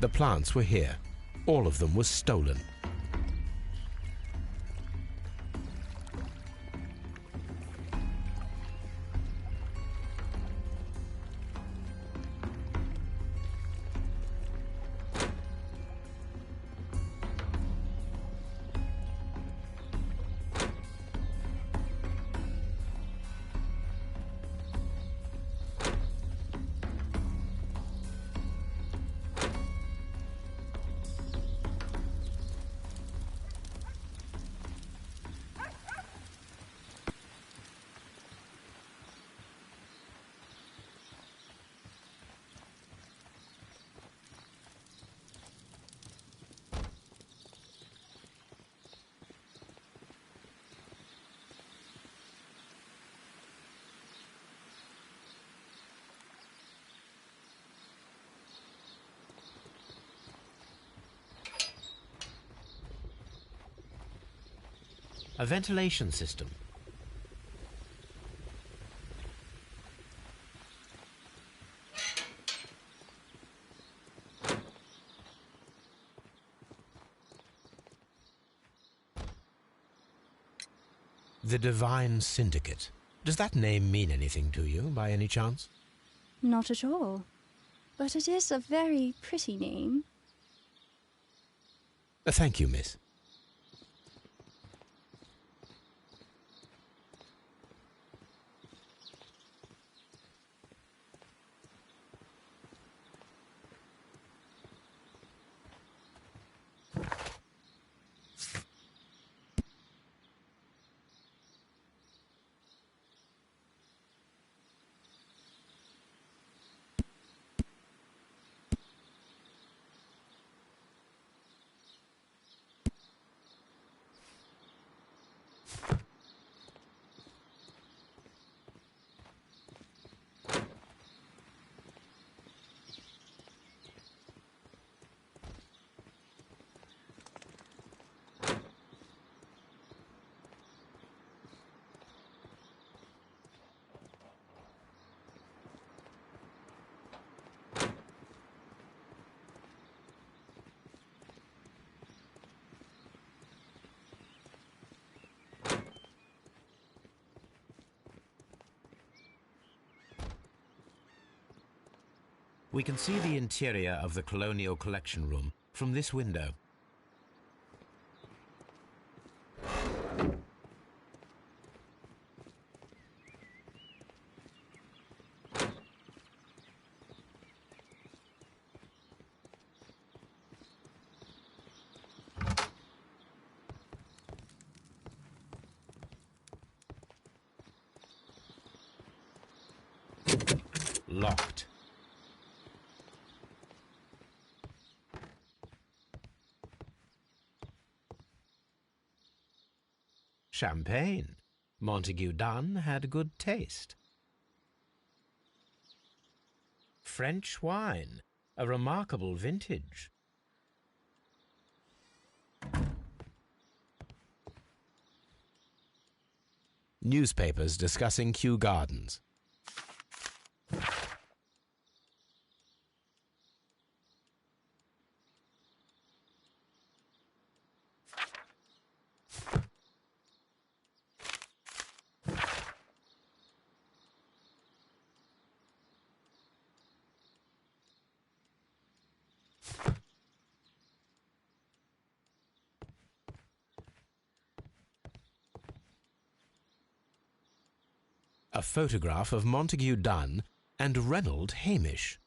The plants were here. All of them were stolen. A ventilation system. The Divine Syndicate. Does that name mean anything to you, by any chance? Not at all. But it is a very pretty name. Thank you, miss. We can see the interior of the Colonial Collection Room from this window. Locked. Champagne. Montague Dunn had good taste. French wine. A remarkable vintage. Newspapers discussing Kew Gardens. A photograph of Montague Dunn and Reynold Hamish.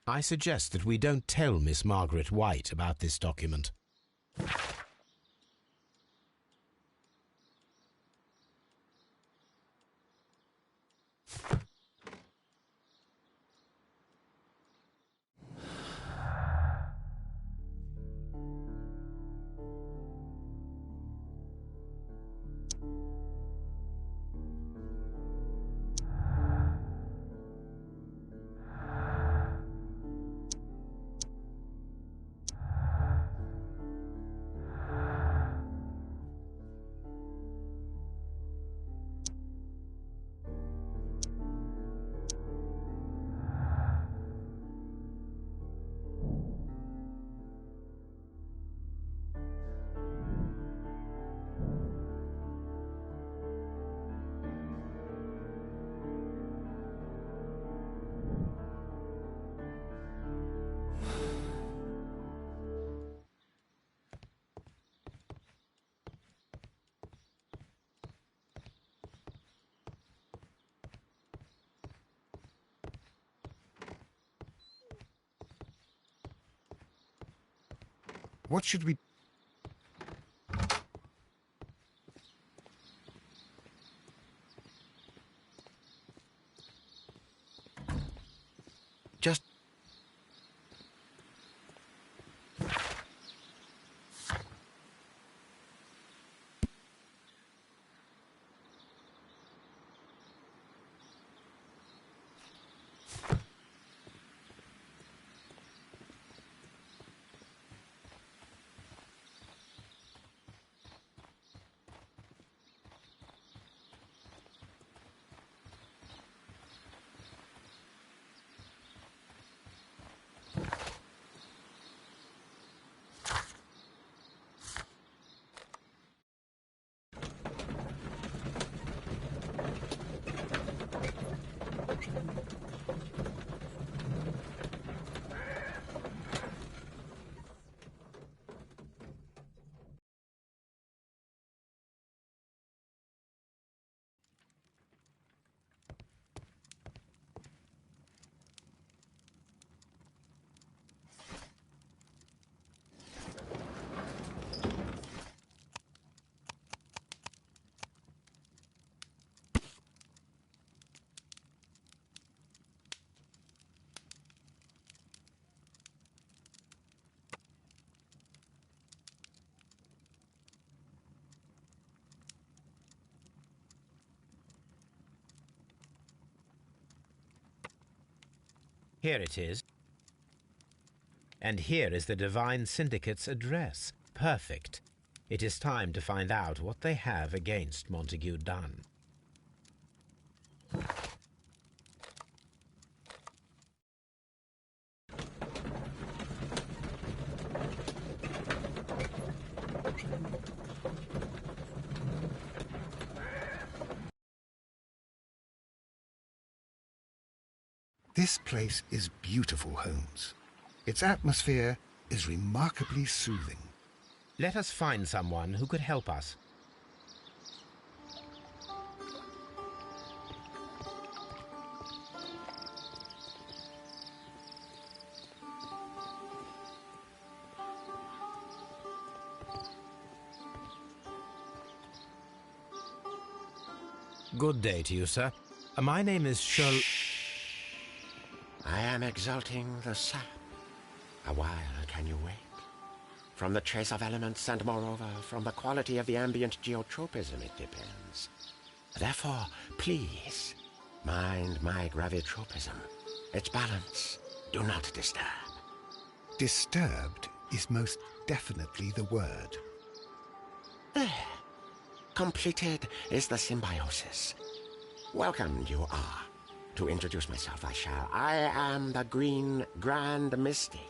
I suggest that we don't tell Miss Margaret White about this document. What should we... Just... Here it is. And here is the Divine Syndicate's address. Perfect. It is time to find out what they have against Montague Dunn. This place is beautiful, Holmes. Its atmosphere is remarkably soothing. Let us find someone who could help us. Good day to you, sir. My name is Sherlock... I am exalting the sap. A while can you wait? From the trace of elements and moreover from the quality of the ambient geotropism it depends. Therefore, please, mind my gravitropism. Its balance, do not disturb. Disturbed is most definitely the word. There. Completed is the symbiosis. Welcome you are. To introduce myself, I am the Green Grand Mystic.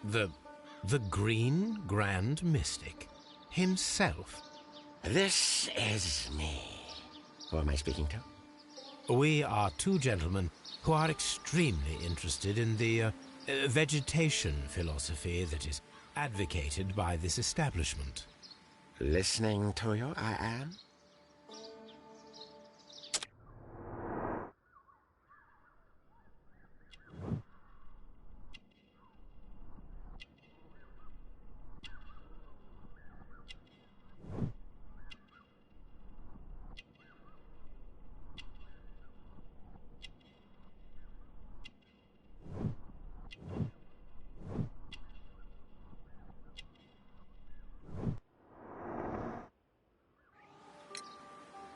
The Green Grand Mystic? Himself? This is me. Who am I speaking to? We are two gentlemen who are extremely interested in the vegetation philosophy that is advocated by this establishment. Listening to you, I am.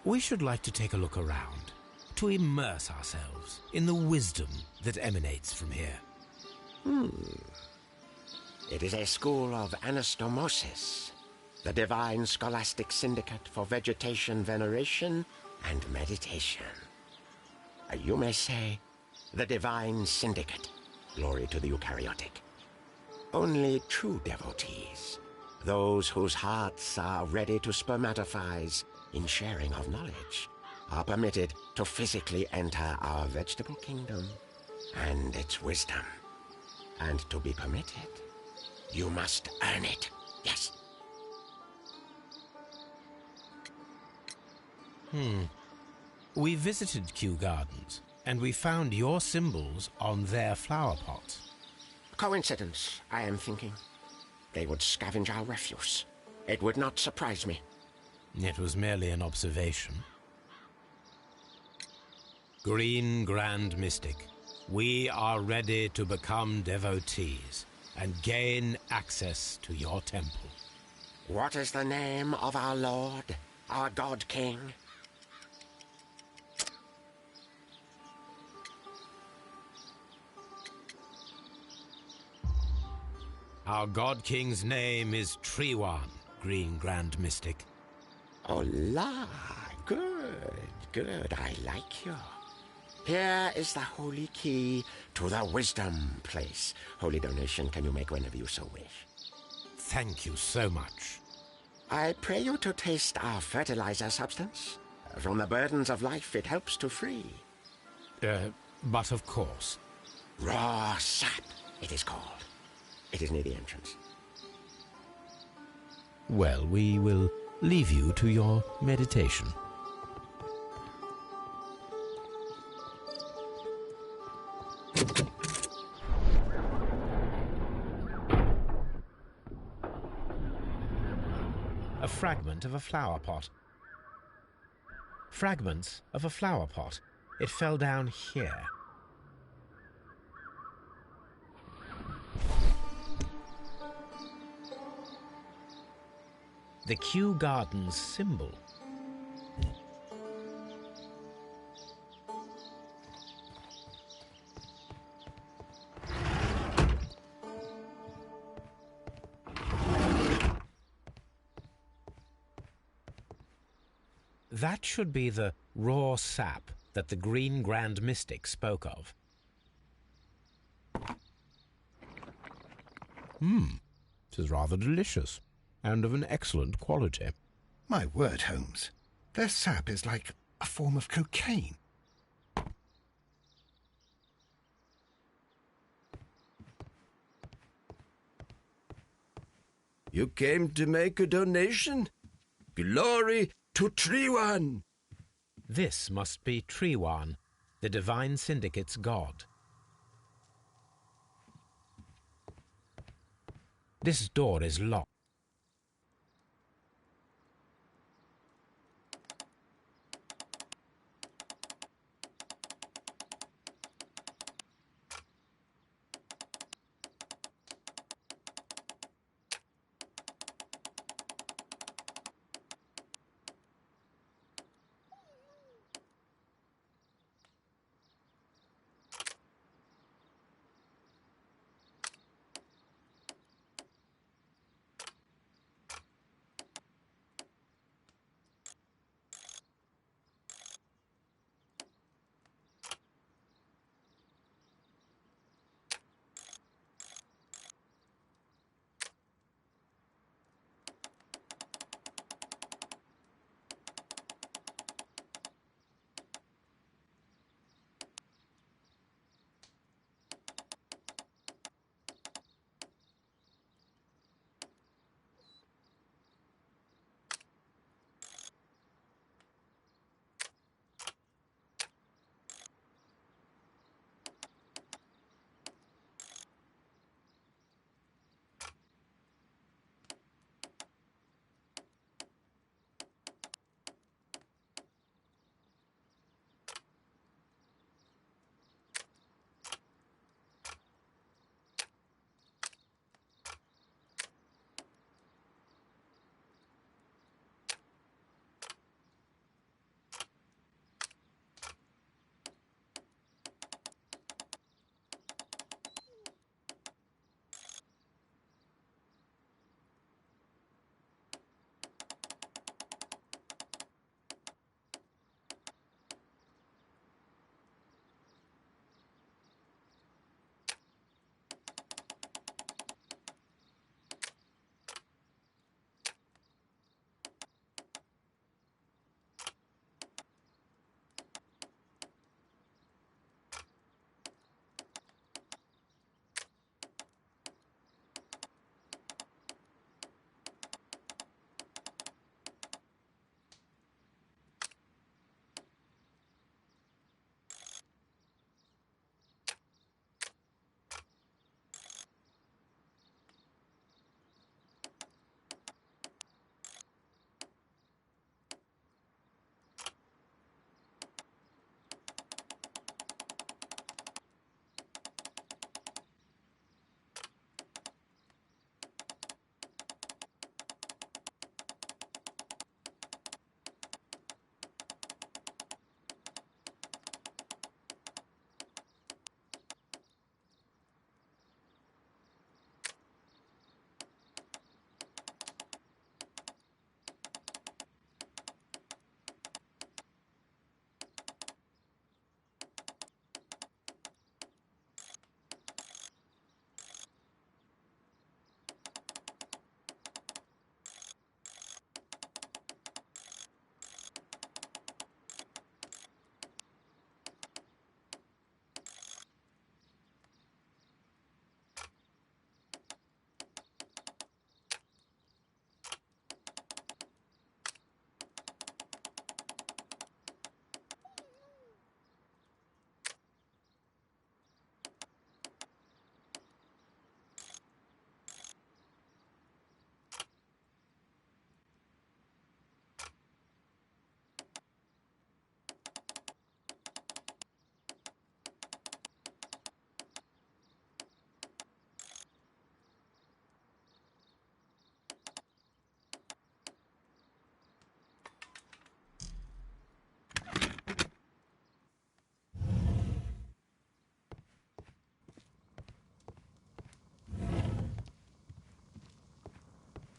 We should like to take a look around, to immerse ourselves in the wisdom that emanates from here. It is a school of anastomosis, the divine scholastic syndicate for vegetation veneration and meditation. You may say, the divine syndicate, glory to the eukaryotic. Only true devotees, those whose hearts are ready to spermatophize in sharing of knowledge, are permitted to physically enter our vegetable kingdom and its wisdom. And to be permitted, you must earn it, yes. We visited Kew Gardens, and we found your symbols on their flower pots. Coincidence, I am thinking. They would scavenge our refuse. It would not surprise me. It was merely an observation. Green Grand Mystic, we are ready to become devotees and gain access to your temple. What is the name of our Lord, our God King? Our God King's name is Treewan, Green Grand Mystic. Oh la, good, I like you. Here is the holy key to the wisdom place. Holy donation can you make whenever you so wish. Thank you so much. I pray you to taste our fertilizer substance. From the burdens of life it helps to free. But of course. Raw sap, it is called. It is near the entrance. Well, we will leave you to your meditation. A fragment of a flower pot. Fragments of a flower pot. It fell down here. The Kew Gardens symbol. That should be the raw sap that the Green Grand Mystic spoke of. It is rather delicious, and of an excellent quality. My word, Holmes. Their sap is like a form of cocaine. You came to make a donation? Glory to Treewan! This must be Treewan, the Divine Syndicate's god. This door is locked.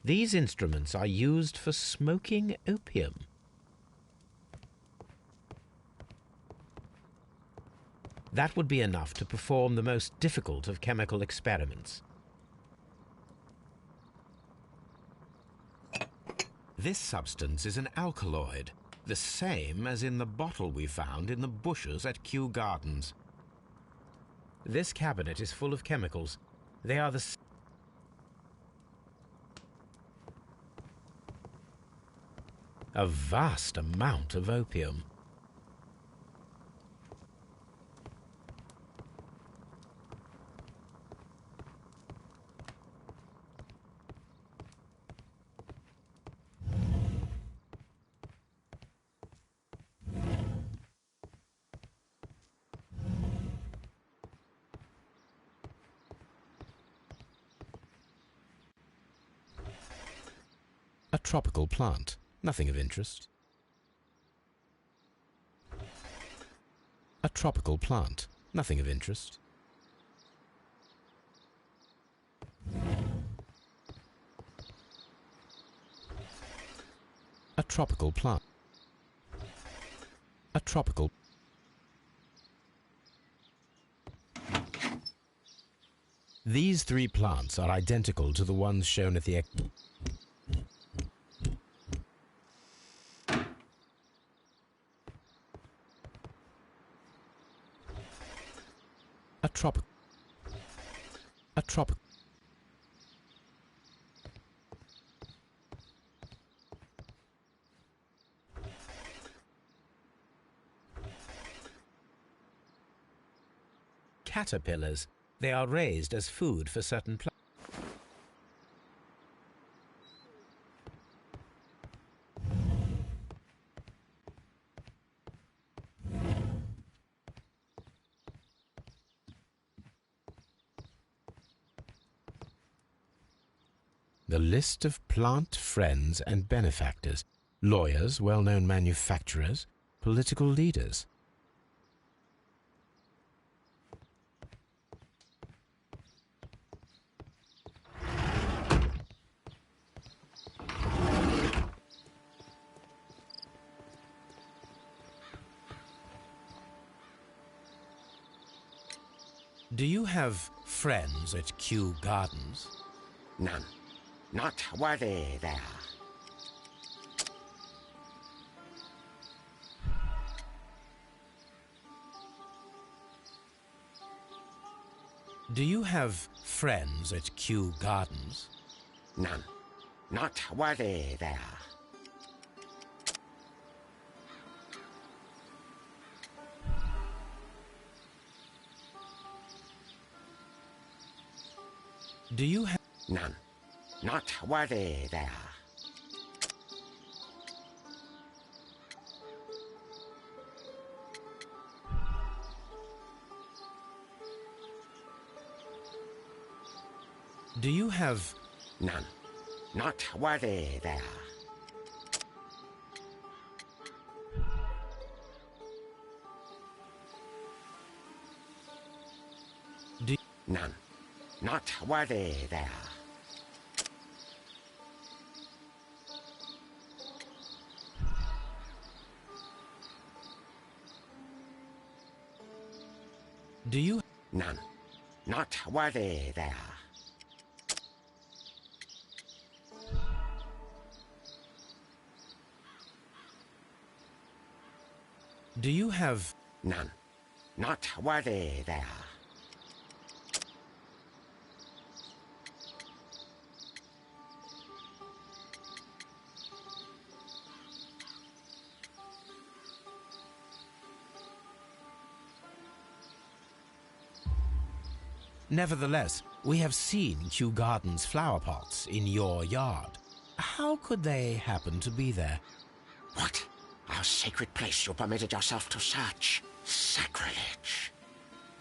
These instruments are used for smoking opium. That would be enough to perform the most difficult of chemical experiments. This substance is an alkaloid, the same as in the bottle we found in the bushes at Kew Gardens. This cabinet is full of chemicals. They are a vast amount of opium. A tropical plant, nothing of interest. A tropical plant, nothing of interest. A tropical plant. A tropical. These three plants are identical to the ones shown at the A tropical. Caterpillars. They are raised as food for certain plants. The list of plant friends and benefactors, lawyers, well-known manufacturers, political leaders. Do you have friends at Kew Gardens? None. Not worthy there. Do you have friends at Kew Gardens? None. Not worthy there. Do you have... None. Not worthy there. Do you have... None. Not worthy there. Do... None. Not worthy there. Do you... None. Not worthy there. Do you have... None. Not worthy there. Nevertheless, we have seen Kew Gardens flower pots in your yard. How could they happen to be there? What? Our sacred place you permitted yourself to search? Sacrilege.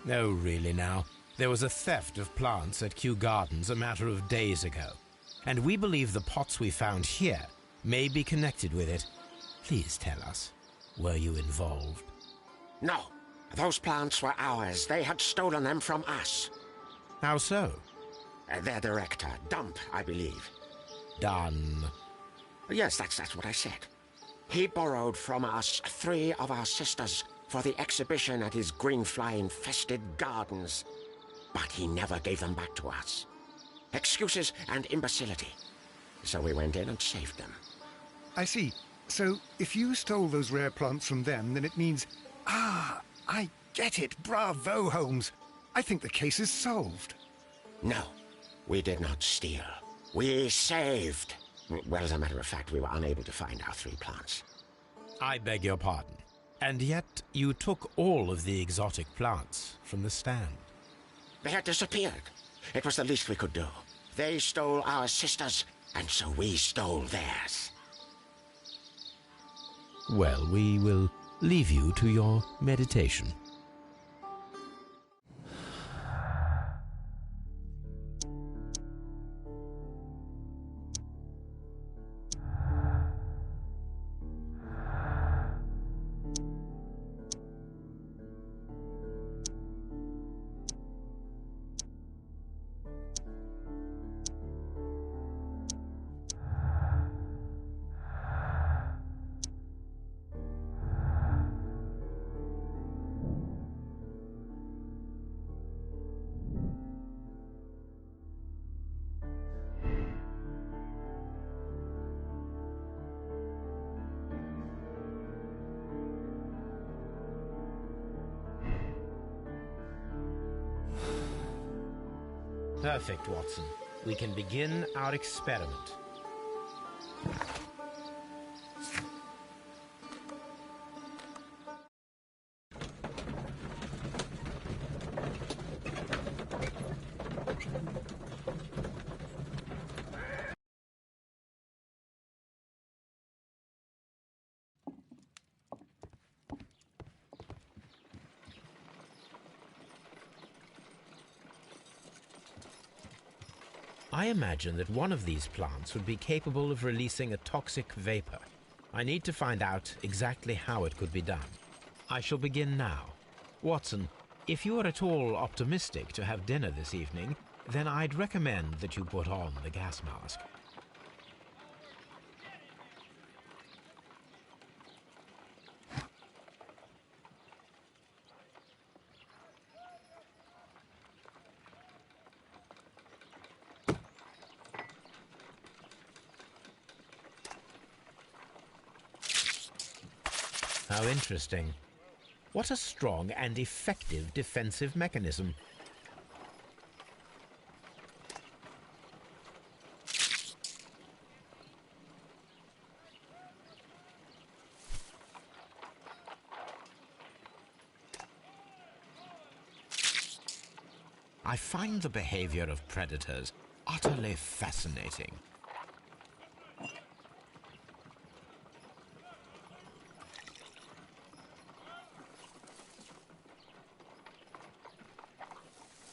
No, really now. There was a theft of plants at Kew Gardens a matter of days ago, and we believe the pots we found here may be connected with it. Please tell us, were you involved? No. Those plants were ours. They had stolen them from us. How so? Their director, Dump, I believe. done. Yes, that's what I said. He borrowed from us 3 of our sisters for the exhibition at his green fly-infested gardens. But he never gave them back to us. Excuses and imbecility. So we went in and saved them. I see. So, if you stole those rare plants from them, then it means... Ah, I get it. Bravo, Holmes. I think the case is solved. No, we did not steal. We saved. Well, as a matter of fact, we were unable to find our 3 plants. I beg your pardon. And yet you took all of the exotic plants from the stand. They had disappeared. It was the least we could do. They stole our sisters, and so we stole theirs. Well, we will leave you to your meditation. Perfect, Watson. We can begin our experiment. I imagine that one of these plants would be capable of releasing a toxic vapor. I need to find out exactly how it could be done. I shall begin now. Watson, if you are at all optimistic to have dinner this evening, then I'd recommend that you put on the gas mask. How interesting. What a strong and effective defensive mechanism. I find the behavior of predators utterly fascinating.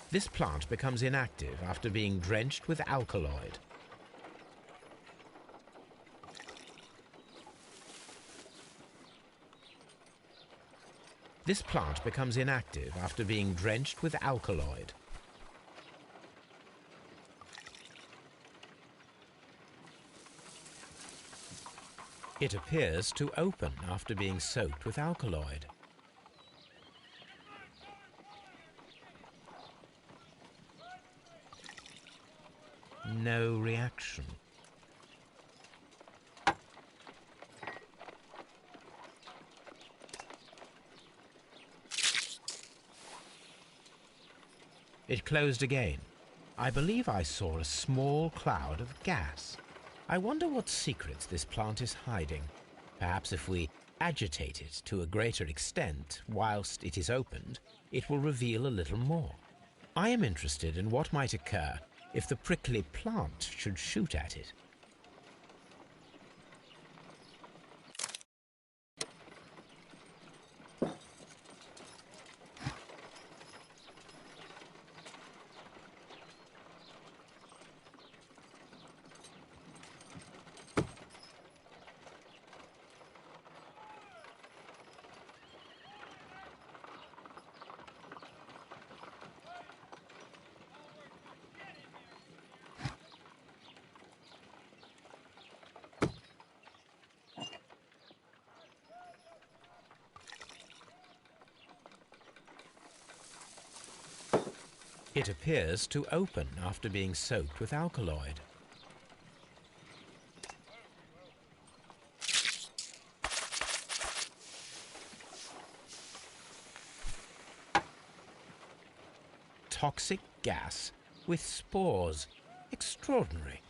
This plant becomes inactive after being drenched with alkaloid. This plant becomes inactive after being drenched with alkaloid. It appears to open after being soaked with alkaloid. No reaction. It closed again. I believe I saw a small cloud of gas. I wonder what secrets this plant is hiding. Perhaps if we agitate it to a greater extent whilst it is opened, it will reveal a little more. I am interested in what might occur if the prickly plant should shoot at it. It appears to open after being soaked with alkaloid. Toxic gas with spores. Extraordinary.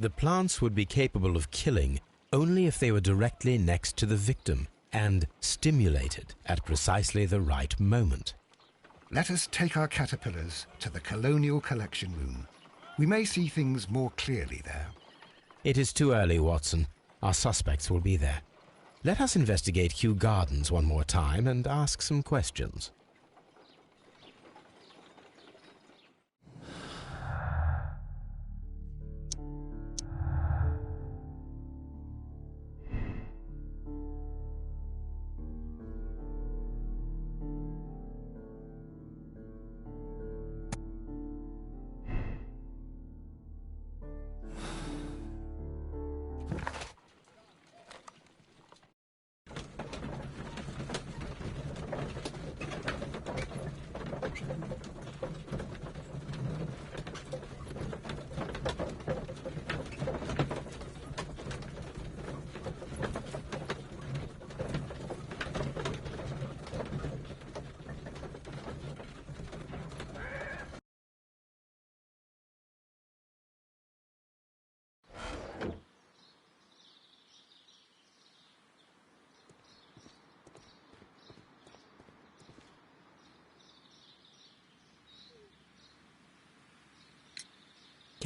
The plants would be capable of killing only if they were directly next to the victim and stimulated at precisely the right moment. Let us take our caterpillars to the Colonial Collection Room. We may see things more clearly there. It is too early, Watson. Our suspects will be there. Let us investigate Kew Gardens one more time and ask some questions.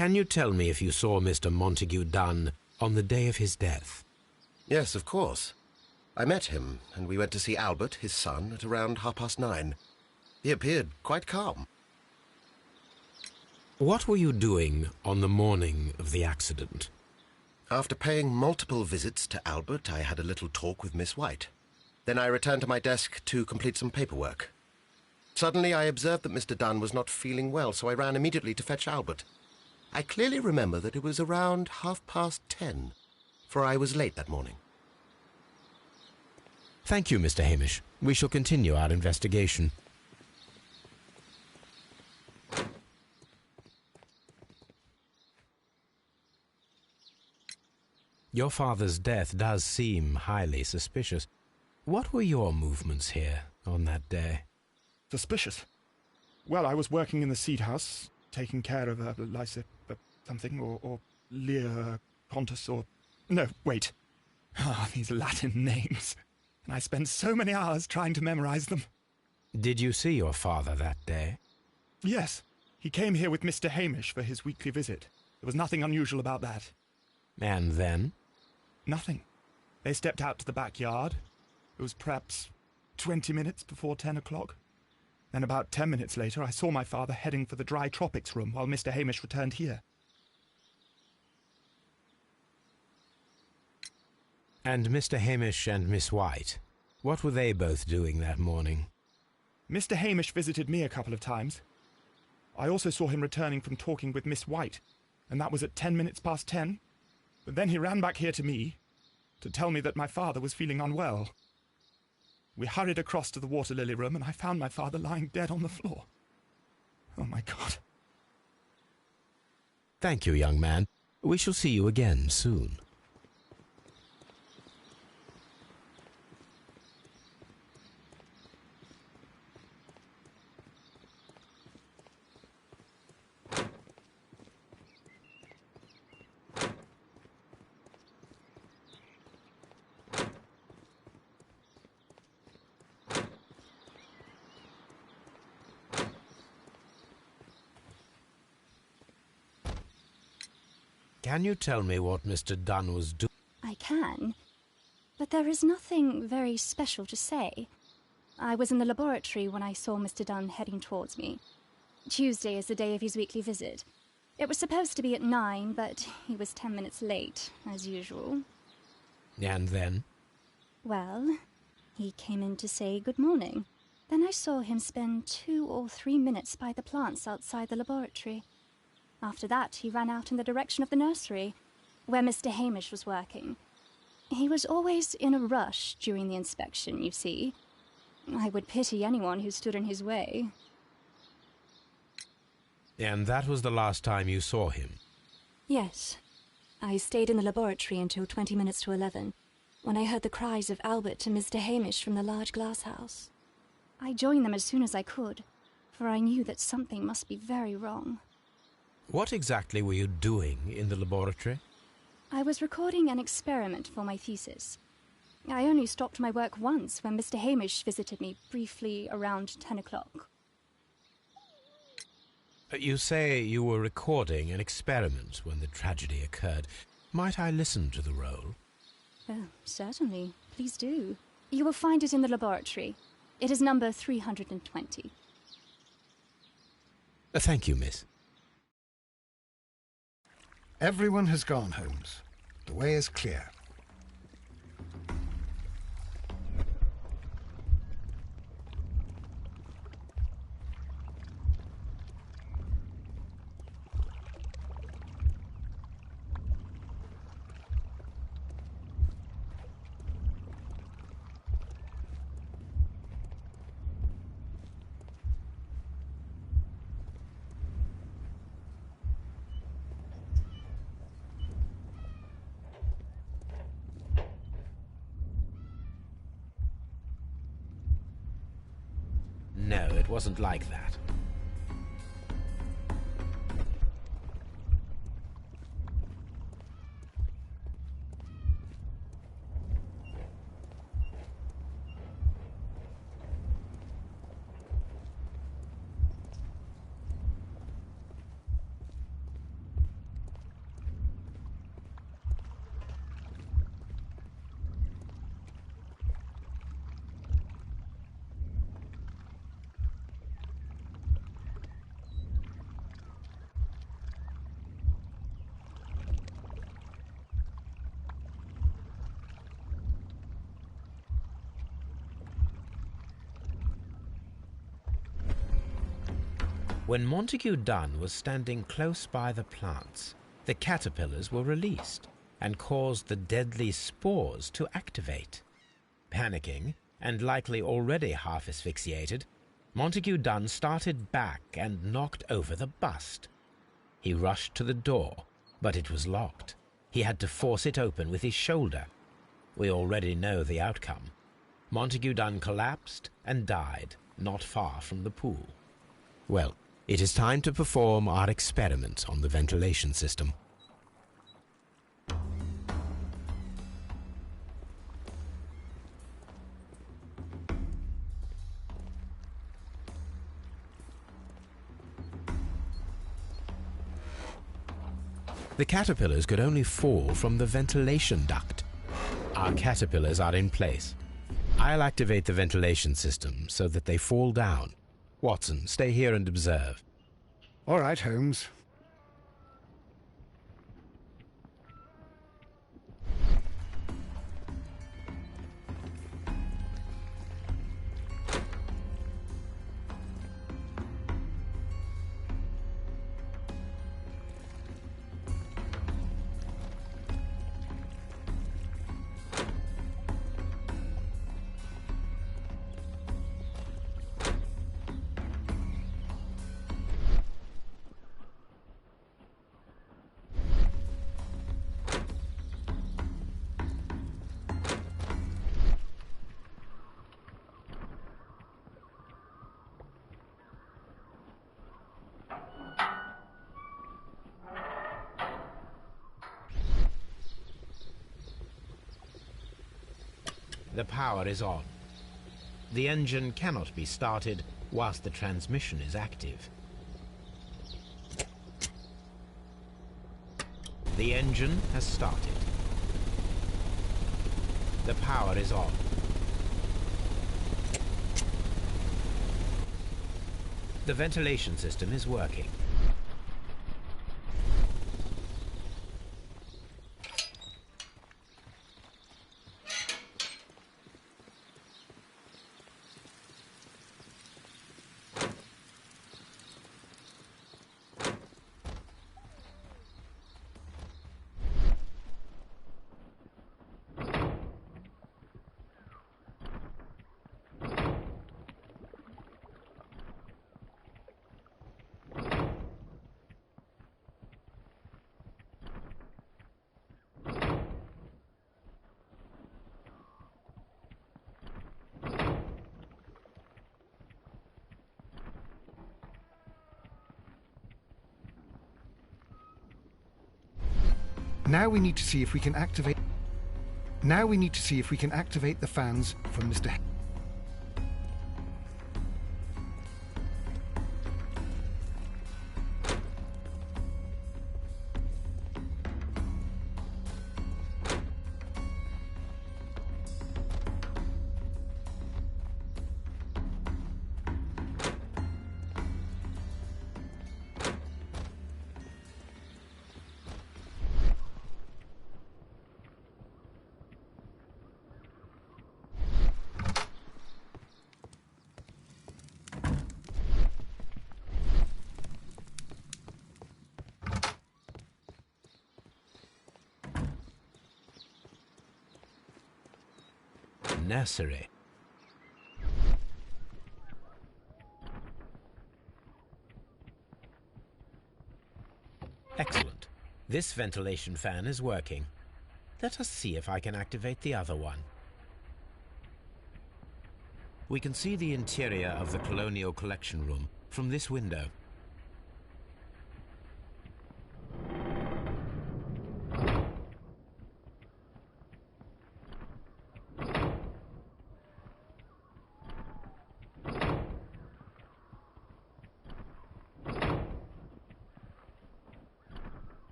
Can you tell me if you saw Mr. Montague Dunn on the day of his death? Yes, of course. I met him, and we went to see Albert, his son, at around 9:30. He appeared quite calm. What were you doing on the morning of the accident? After paying multiple visits to Albert, I had a little talk with Miss White. Then I returned to my desk to complete some paperwork. Suddenly I observed that Mr. Dunn was not feeling well, so I ran immediately to fetch Albert. I clearly remember that it was around 10:30, for I was late that morning. Thank you, Mr. Hamish. We shall continue our investigation. Your father's death does seem highly suspicious. What were your movements here on that day? Suspicious? Well, I was working in the seed house, taking care of Lysa something, or Lear Pontus, or... No, wait. Ah, these Latin names. And I spent so many hours trying to memorize them. Did you see your father that day? Yes. He came here with Mr. Hamish for his weekly visit. There was nothing unusual about that. And then? Nothing. They stepped out to the backyard. It was perhaps 20 minutes before 10 o'clock. Then about 10 minutes later, I saw my father heading for the dry tropics room while Mr. Hamish returned here. And Mr. Hamish and Miss White, what were they both doing that morning? Mr. Hamish visited me a couple of times. I also saw him returning from talking with Miss White, and that was at 10 minutes past 10. But then he ran back here to me to tell me that my father was feeling unwell. We hurried across to the water lily room, and I found my father lying dead on the floor. Oh, my God. Thank you, young man. We shall see you again soon. Can you tell me what Mr. Dunn was doing? I can, but there is nothing very special to say. I was in the laboratory when I saw Mr. Dunn heading towards me. Tuesday is the day of his weekly visit. It was supposed to be at 9, but he was 10 minutes late, as usual. And then? Well, he came in to say good morning. Then I saw him spend 2 or 3 minutes by the plants outside the laboratory. After that, he ran out in the direction of the nursery, where Mr. Hamish was working. He was always in a rush during the inspection, you see. I would pity anyone who stood in his way. And that was the last time you saw him? Yes. I stayed in the laboratory until 20 minutes to 11, when I heard the cries of Albert and Mr. Hamish from the large glass house. I joined them as soon as I could, for I knew that something must be very wrong. What exactly were you doing in the laboratory? I was recording an experiment for my thesis. I only stopped my work once when Mr. Hamish visited me briefly around 10 o'clock. You say you were recording an experiment when the tragedy occurred. Might I listen to the roll? Oh, certainly. Please do. You will find it in the laboratory. It is number 320. Thank you, miss. Everyone has gone, Holmes. The way is clear. No, it wasn't like that. When Montague Dunn was standing close by the plants, the caterpillars were released and caused the deadly spores to activate. Panicking, and likely already half asphyxiated, Montague Dunn started back and knocked over the bust. He rushed to the door, but it was locked. He had to force it open with his shoulder. We already know the outcome. Montague Dunn collapsed and died not far from the pool. Well, it is time to perform our experiment on the ventilation system. The caterpillars could only fall from the ventilation duct. Our caterpillars are in place. I'll activate the ventilation system so that they fall down. Watson, stay here and observe. All right, Holmes. The power is on. The engine cannot be started whilst the transmission is active. The engine has started. The power is on. The ventilation system is working. Now we need to see if we can activate... Now we need to see if we can activate the fans from Mr. Nursery. Excellent. This ventilation fan is working. Let us see if I can activate the other one. We can see the interior of the Colonial Collection Room from this window.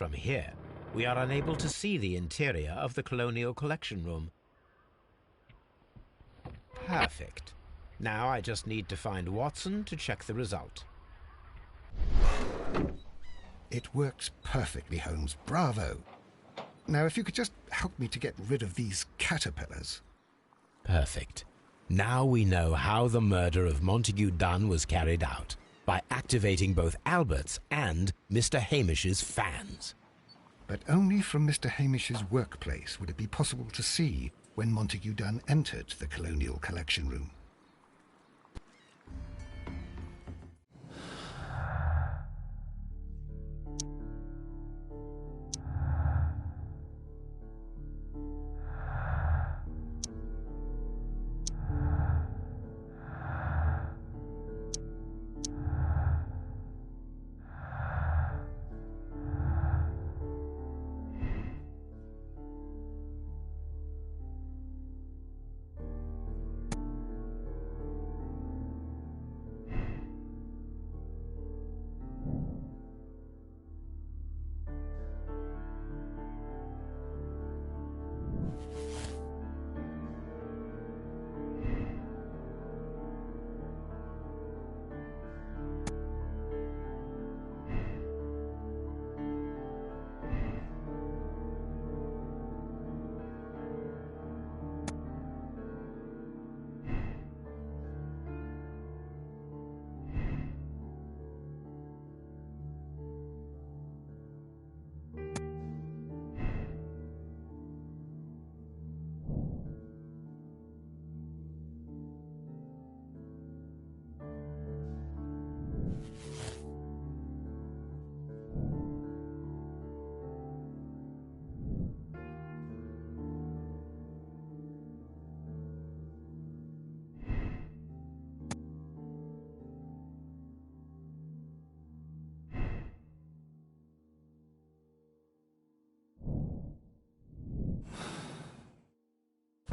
From here, we are unable to see the interior of the Colonial Collection Room. Perfect. Now I just need to find Watson to check the result. It works perfectly, Holmes. Bravo. Now, if you could just help me to get rid of these caterpillars. Perfect. Now we know how the murder of Montague Dunn was carried out, by activating both Albert's and Mr. Hamish's fans. But only from Mr. Hamish's workplace would it be possible to see when Montague Dunn entered the Colonial Collection Room.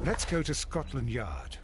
Let's go to Scotland Yard.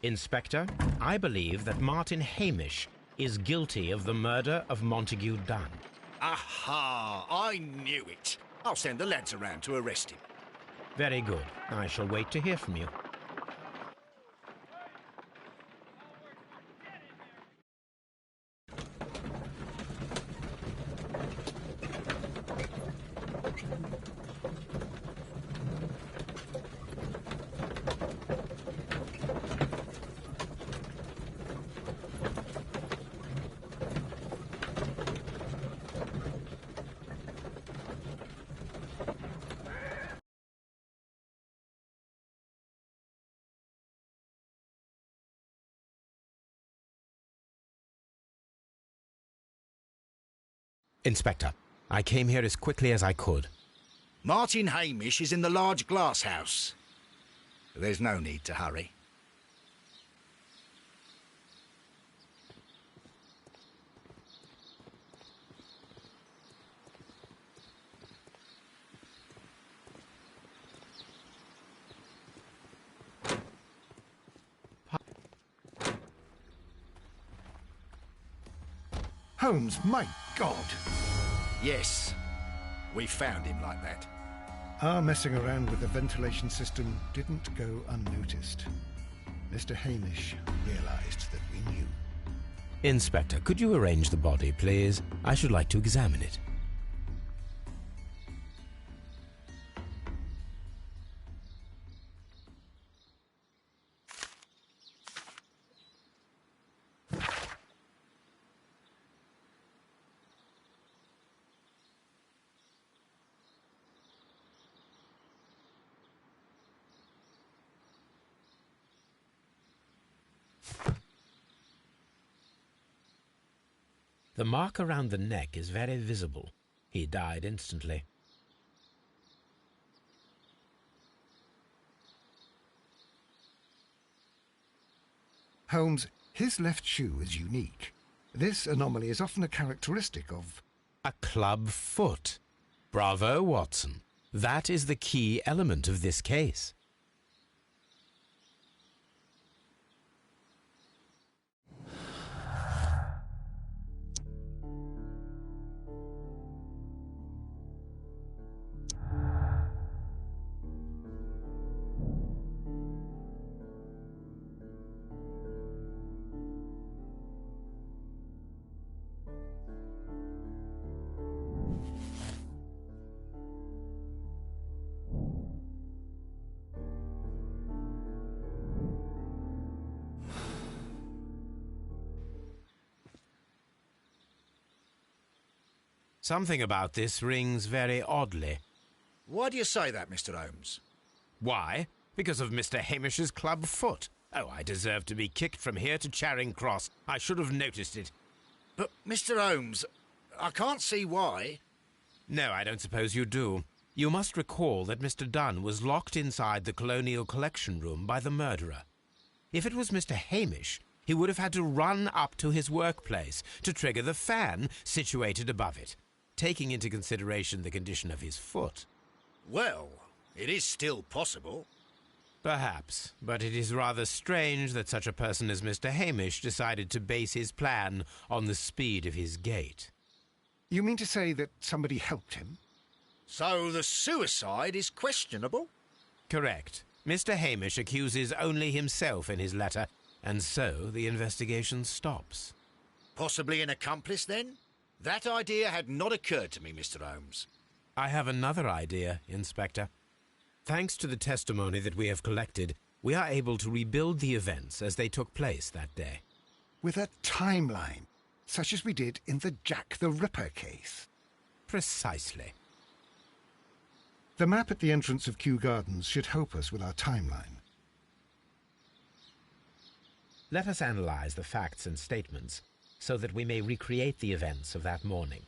Inspector, I believe that Martin Hamish is guilty of the murder of Montague Dunn. Aha! I knew it. I'll send the lads around to arrest him. Very good. I shall wait to hear from you. Inspector, I came here as quickly as I could. Martin Hamish is in the large glass house. There's no need to hurry. Holmes, my God! Yes, we found him like that. Our messing around with the ventilation system didn't go unnoticed. Mr. Hamish realized that we knew. Inspector, could you arrange the body, please? I should like to examine it. The mark around the neck is very visible. He died instantly. Holmes, his left shoe is unique. This anomaly is often a characteristic of... A club foot. Bravo, Watson. That is the key element of this case. Something about this rings very oddly. Why do you say that, Mr. Holmes? Why? Because of Mr. Hamish's club foot. Oh, I deserve to be kicked from here to Charing Cross. I should have noticed it. But, Mr. Holmes, I can't see why. No, I don't suppose you do. You must recall that Mr. Dunn was locked inside the Colonial Collection Room by the murderer. If it was Mr. Hamish, he would have had to run up to his workplace to trigger the fan situated above it, taking into consideration the condition of his foot. Well, it is still possible. Perhaps, but it is rather strange that such a person as Mr. Hamish decided to base his plan on the speed of his gait. You mean to say that somebody helped him? So the suicide is questionable? Correct. Mr. Hamish accuses only himself in his letter, and so the investigation stops. Possibly an accomplice, then? That idea had not occurred to me, Mr. Holmes. I have another idea, Inspector. Thanks to the testimony that we have collected, we are able to rebuild the events as they took place that day. With a timeline, such as we did in the Jack the Ripper case. Precisely. The map at the entrance of Kew Gardens should help us with our timeline. Let us analyze the facts and statements so that we may recreate the events of that morning.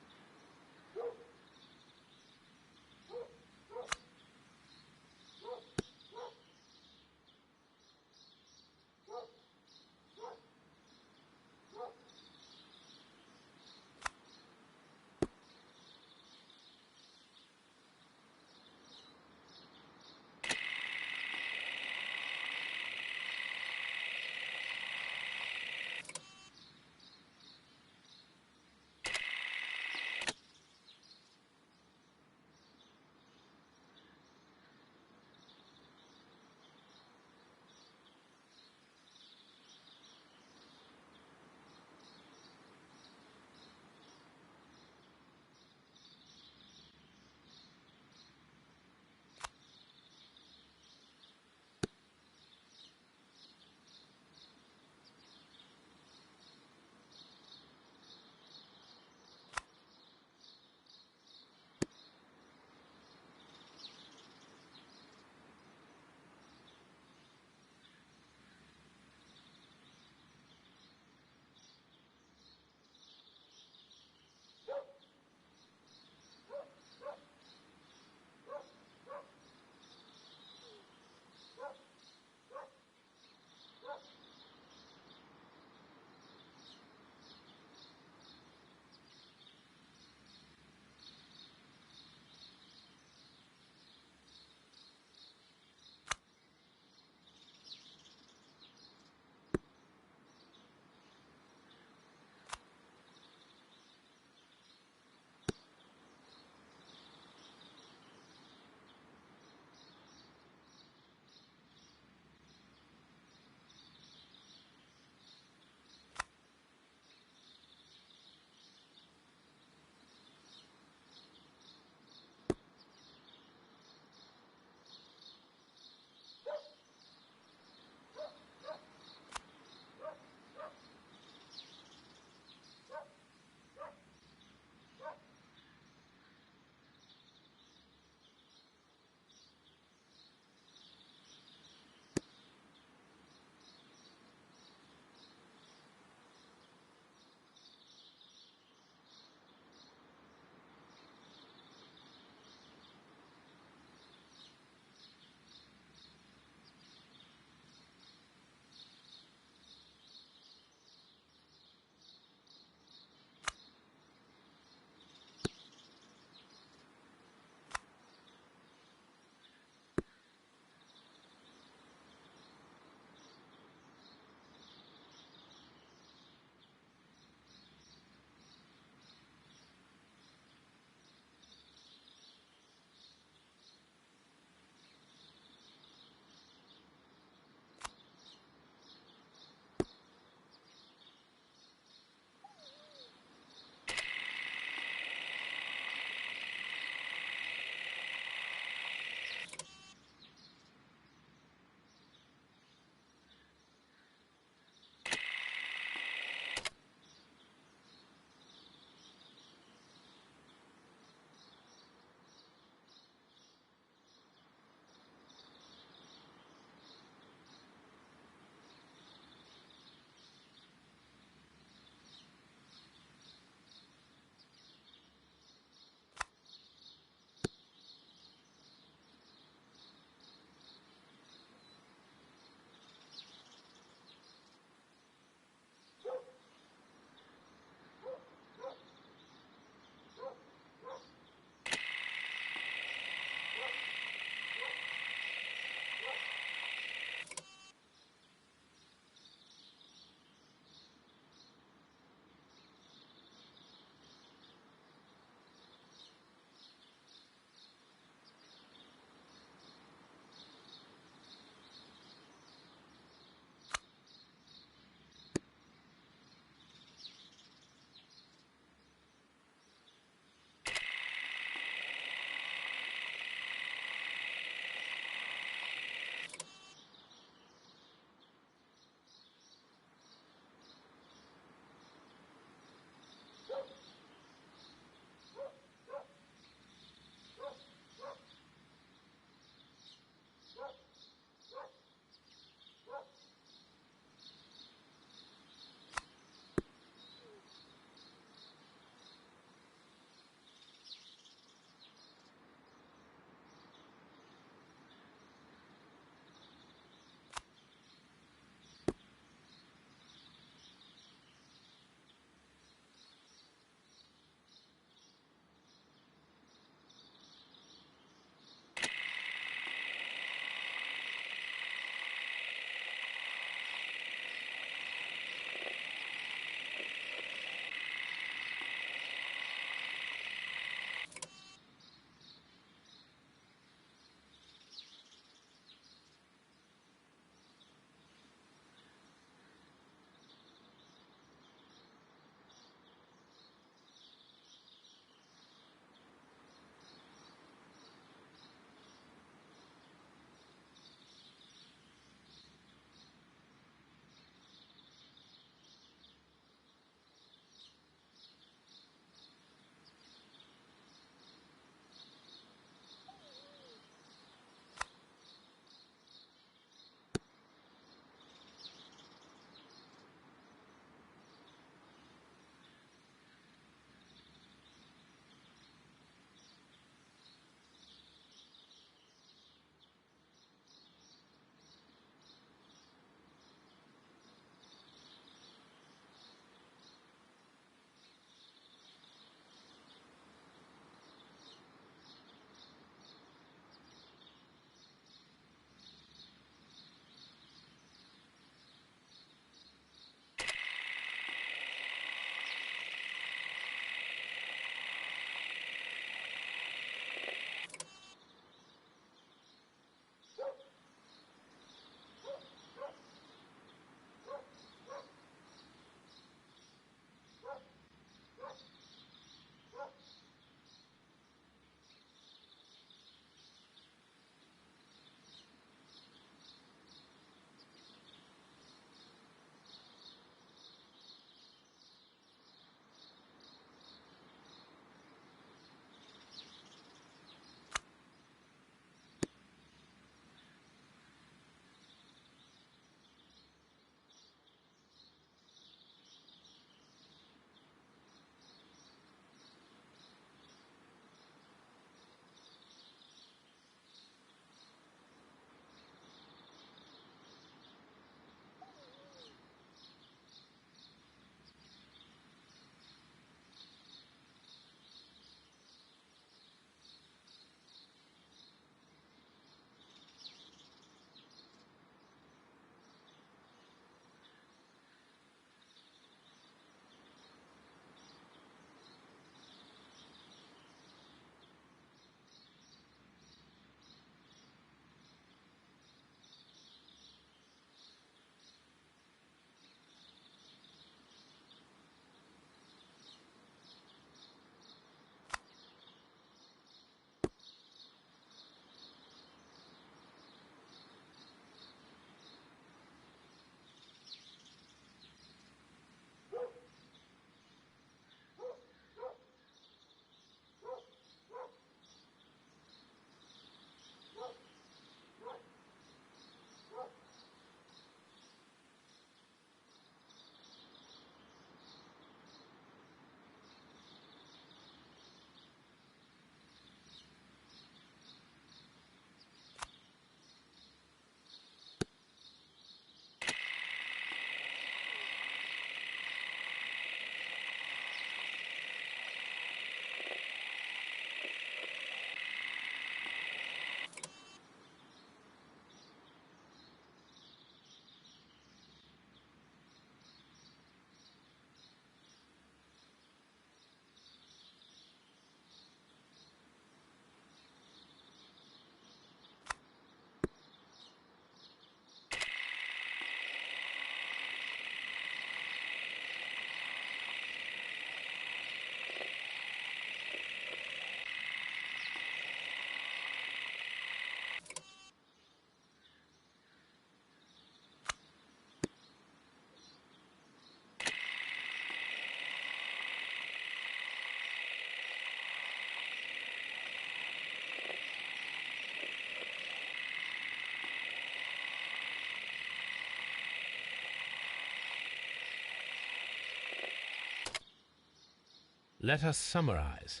Let us summarize.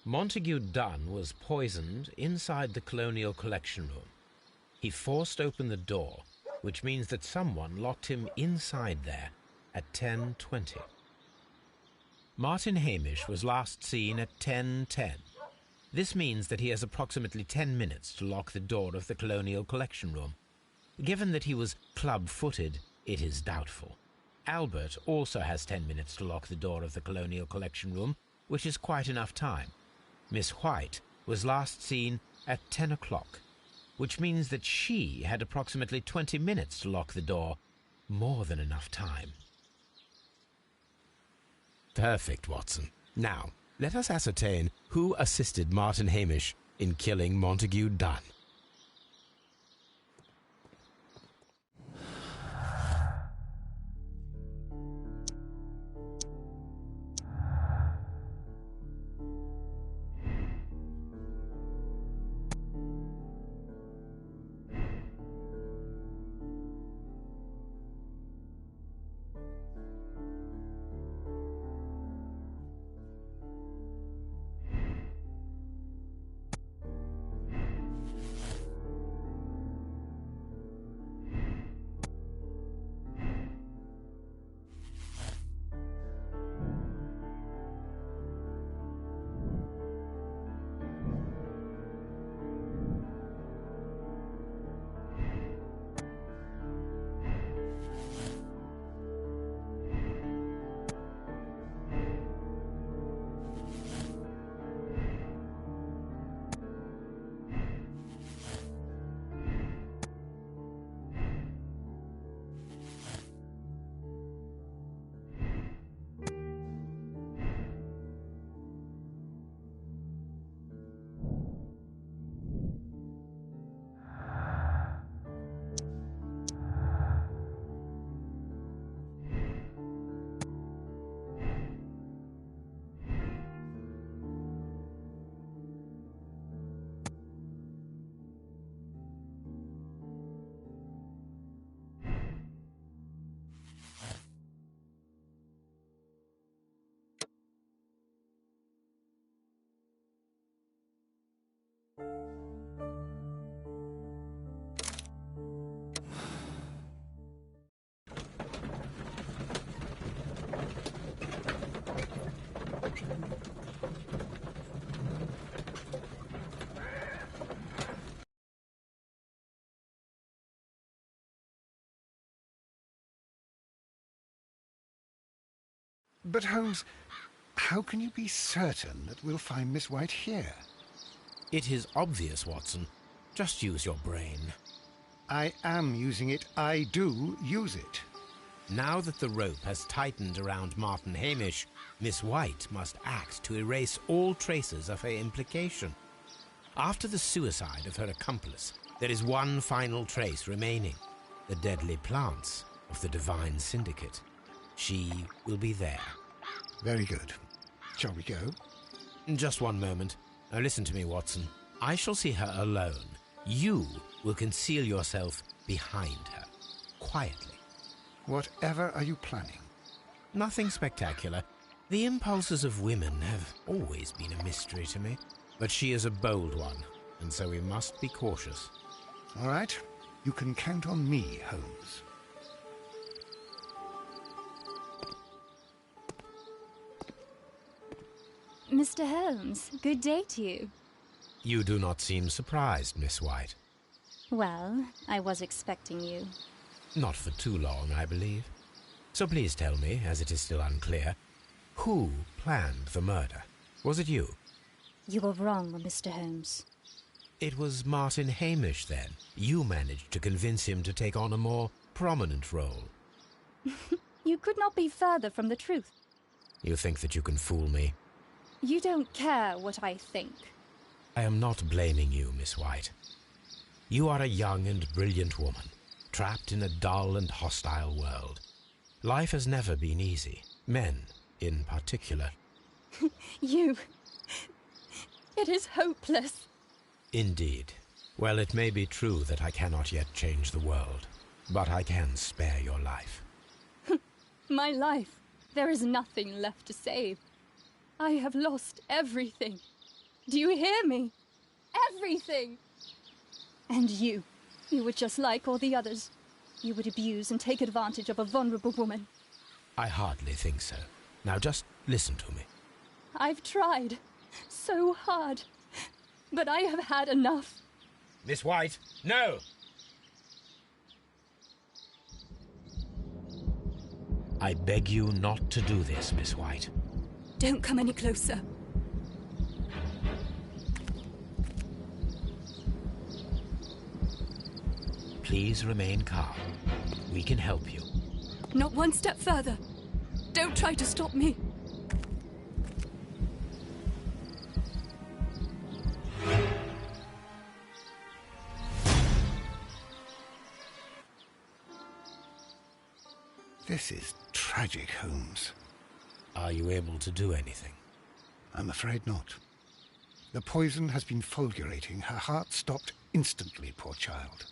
Montague Dunn was poisoned inside the Colonial Collection Room. He forced open the door, which means that someone locked him inside there at 10:20. Martin Hamish was last seen at 10:10. This means that he has approximately 10 minutes to lock the door of the Colonial Collection Room. Given that he was club-footed, it is doubtful. Albert also has 10 minutes to lock the door of the Colonial Collection Room, which is quite enough time. Miss White was last seen at 10 o'clock, which means that she had approximately 20 minutes to lock the door. More than enough time. Perfect, Watson. Now, let us ascertain who assisted Martin Hamish in killing Montague Dunn. But Holmes, how can you be certain that we'll find Miss White here? It is obvious, Watson. Just use your brain. I am using it. I do use it. Now that the rope has tightened around Martin Hamish, Miss White must act to erase all traces of her implication. After the suicide of her accomplice, there is one final trace remaining: the deadly plants of the Divine Syndicate. She will be there. Very good. Shall we go? Just one moment. Now listen to me, Watson. I shall see her alone. You will conceal yourself behind her, quietly. Whatever are you planning? Nothing spectacular. The impulses of women have always been a mystery to me. But she is a bold one, and so we must be cautious. All right. You can count on me, Holmes. Mr. Holmes, good day to you. You do not seem surprised, Miss White. Well, I was expecting you. Not for too long, I believe. So please tell me, as it is still unclear, who planned the murder? Was it you? You were wrong, Mr. Holmes. It was Martin Hamish, then. You managed to convince him to take on a more prominent role. You could not be further from the truth. You think that you can fool me? You don't care what I think. I am not blaming you, Miss White. You are a young and brilliant woman, trapped in a dull and hostile world. Life has never been easy, men in particular. You... It is hopeless. Indeed. Well, it may be true that I cannot yet change the world, but I can spare your life. My life. There is nothing left to save. I have lost everything. Do you hear me? Everything! And you were just like all the others. You would abuse and take advantage of a vulnerable woman. I hardly think so. Now just listen to me. I've tried so hard, but I have had enough. Miss White, no! I beg you not to do this, Miss White. Don't come any closer. Please remain calm. We can help you. Not one step further. Don't try to stop me. This is tragic, Holmes. Are you able to do anything? I'm afraid not. The poison has been fulgurating. Her heart stopped instantly, poor child.